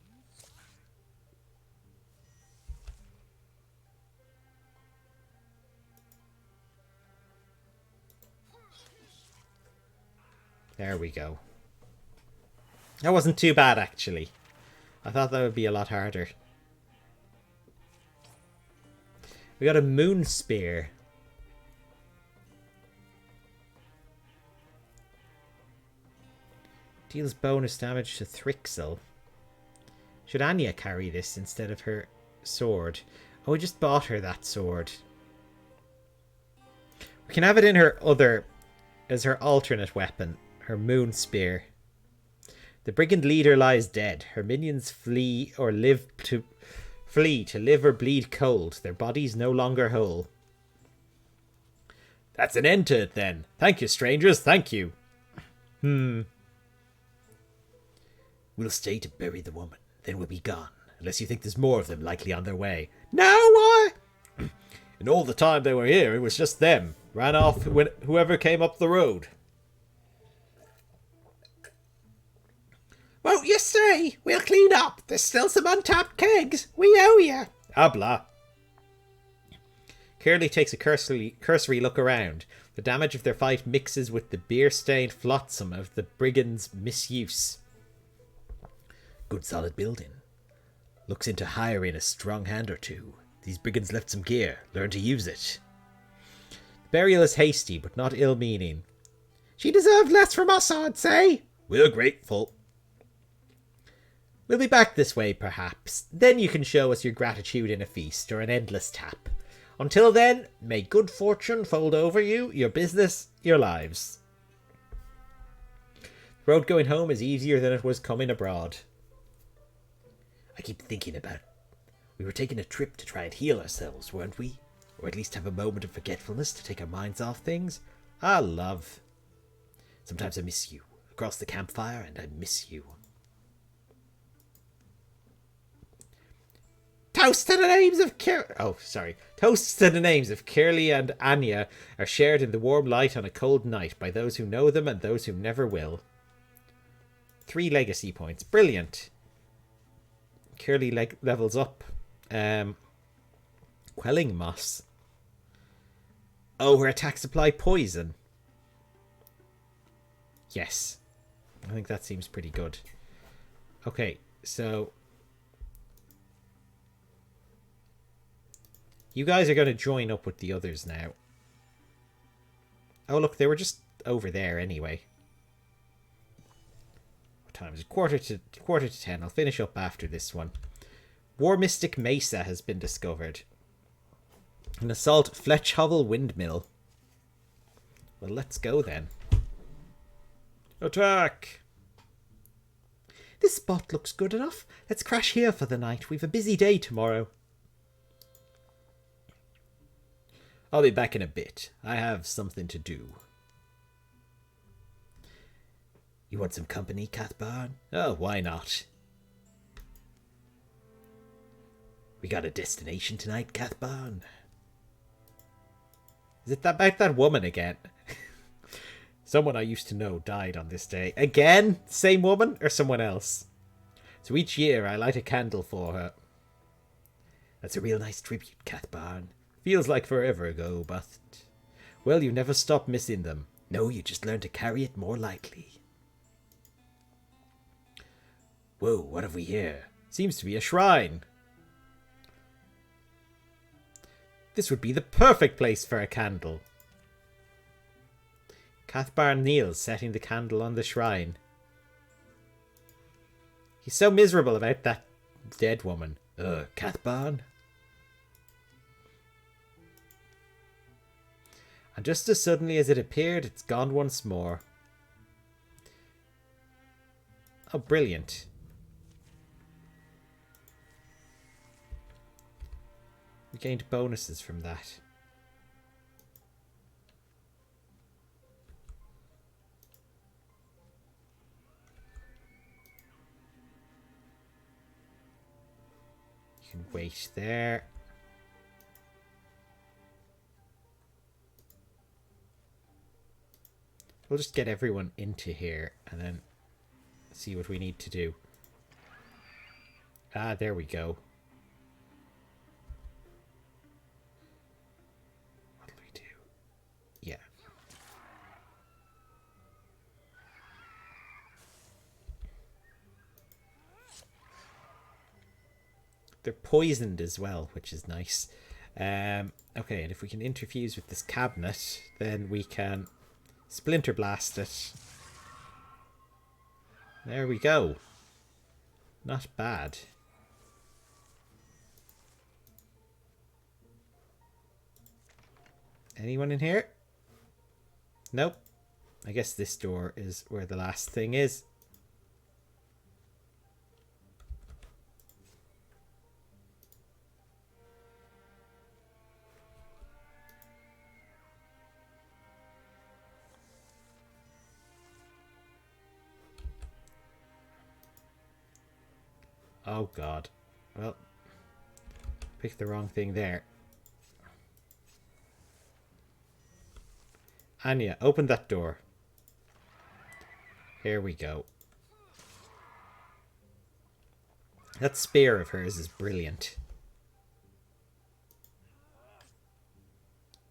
There we go. That wasn't too bad, actually. I thought that would be a lot harder. We got a moon spear. Deals bonus damage to Thrixel. Should Anya carry this instead of her sword? Oh, we just bought her that sword. We can have it in her other... as her alternate weapon. Her moon spear. The brigand leader lies dead. Her minions flee to live or bleed cold. Their bodies no longer whole. That's an end to it then. Thank you, strangers. Thank you. We'll stay to bury the woman. Then we'll be gone. Unless you think there's more of them likely on their way. No, why? In all the time they were here, it was just them. Ran off when whoever came up the road. Won't you stay? We'll clean up. There's still some untapped kegs. We owe you. Habla. Curly takes a cursory look around. The damage of their fight mixes with the beer-stained flotsam of the brigands' misuse. Good solid building. Looks into hiring a strong hand or 2. These brigands left some gear. Learn to use it. The burial is hasty, but not ill-meaning. She deserved less from us, I'd say. We're grateful. We'll be back this way, perhaps. Then you can show us your gratitude in a feast or an endless tap. Until then, may good fortune fold over you, your business, your lives. The road going home is easier than it was coming abroad. I keep thinking about it. We were taking a trip to try and heal ourselves, weren't we? Or at least have a moment of forgetfulness to take our minds off things. Ah, love. Sometimes I miss you. Across the campfire, and I miss you. Toasts to the names of Toasts to the names of Curly and Anya are shared in the warm light on a cold night by those who know them and those who never will. 3 legacy points. Brilliant. Curly levels up. Quelling Moss. Oh, her attacks apply poison. Yes. I think that seems pretty good. Okay, so... you guys are going to join up with the others now. Oh, look, they were just over there anyway. What time is it? Quarter to 10. I'll finish up after this one. War Mystic Mesa has been discovered. An assault Fletchhovel Windmill. Well, let's go then. Attack! This spot looks good enough. Let's crash here for the night. We've a busy day tomorrow. I'll be back in a bit. I have something to do. You want some company, Cathbarn? Oh, why not? We got a destination tonight, Cathbarn. Is it about that woman again? Someone I used to know died on this day. Again? Same woman or someone else? So each year I light a candle for her. That's a real nice tribute, Cathbarn. Feels like forever ago, but... Well, you never stop missing them. No, you just learn to carry it more lightly. Whoa, what have we here? Seems to be a shrine. This would be the perfect place for a candle. Cathbarn kneels, setting the candle on the shrine. He's so miserable about that dead woman. Cathbarn? And just as suddenly as it appeared, it's gone once more. Oh, brilliant. We gained bonuses from that. You can wait there. We'll just get everyone into here and then see what we need to do. Ah, there we go. What do we do? Yeah. They're poisoned as well, which is nice. Okay, and if we can interfuse with this cabinet, then we can... Splinter blast it. There we go. Not bad. Anyone in here? Nope. I guess this door is where the last thing is. Oh god. Well, picked the wrong thing there. Anya, open that door. Here we go. That spear of hers is brilliant.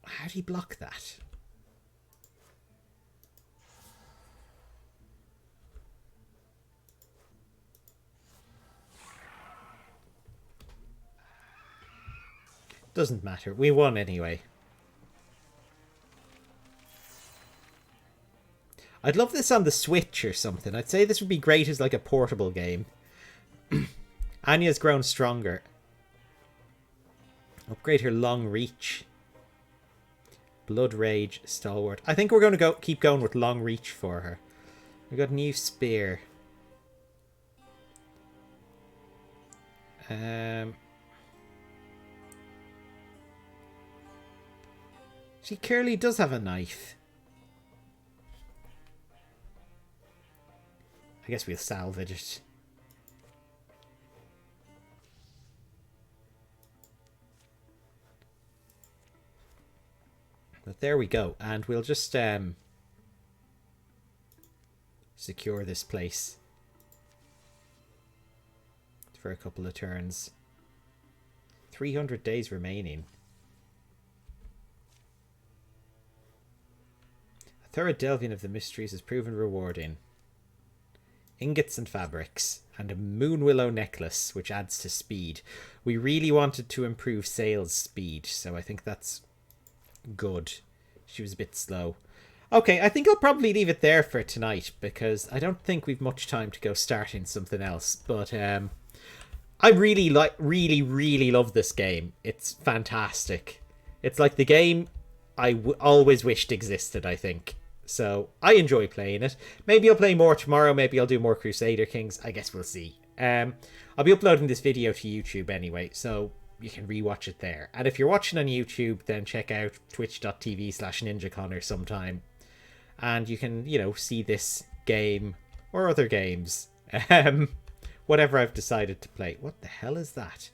How do you block that? Doesn't matter. We won anyway. I'd love this on the Switch or something. I'd say this would be great as like a portable game. Anya's grown stronger. Upgrade her long reach. Blood Rage, Stalwart. I think we're going to keep going with long reach for her. We got a new spear. She clearly does have a knife. I guess we'll salvage it. But there we go. And we'll just secure this place for a couple of turns. 300 days remaining. A thorough delving of the mysteries has proven rewarding. Ingots and fabrics, and a moon willow necklace, which adds to speed. We really wanted to improve Sail's speed, so I think that's good. She was a bit slow. Okay, I think I'll probably leave it there for tonight, because I don't think we've much time to go starting something else. But I really love this game. It's fantastic. It's like the game I always wished existed, I think. So I enjoy playing it. Maybe I'll play more tomorrow. Maybe I'll do more Crusader Kings. I guess we'll see. I'll be uploading this video to YouTube anyway, so you can rewatch it there. And if you're watching on YouTube, then check out twitch.tv/NinjaConnor sometime. And you can, see this game or other games. Whatever I've decided to play. What the hell is that?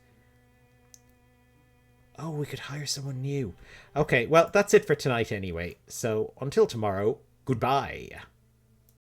Oh, we could hire someone new. Okay, well, that's it for tonight anyway. So until tomorrow, goodbye.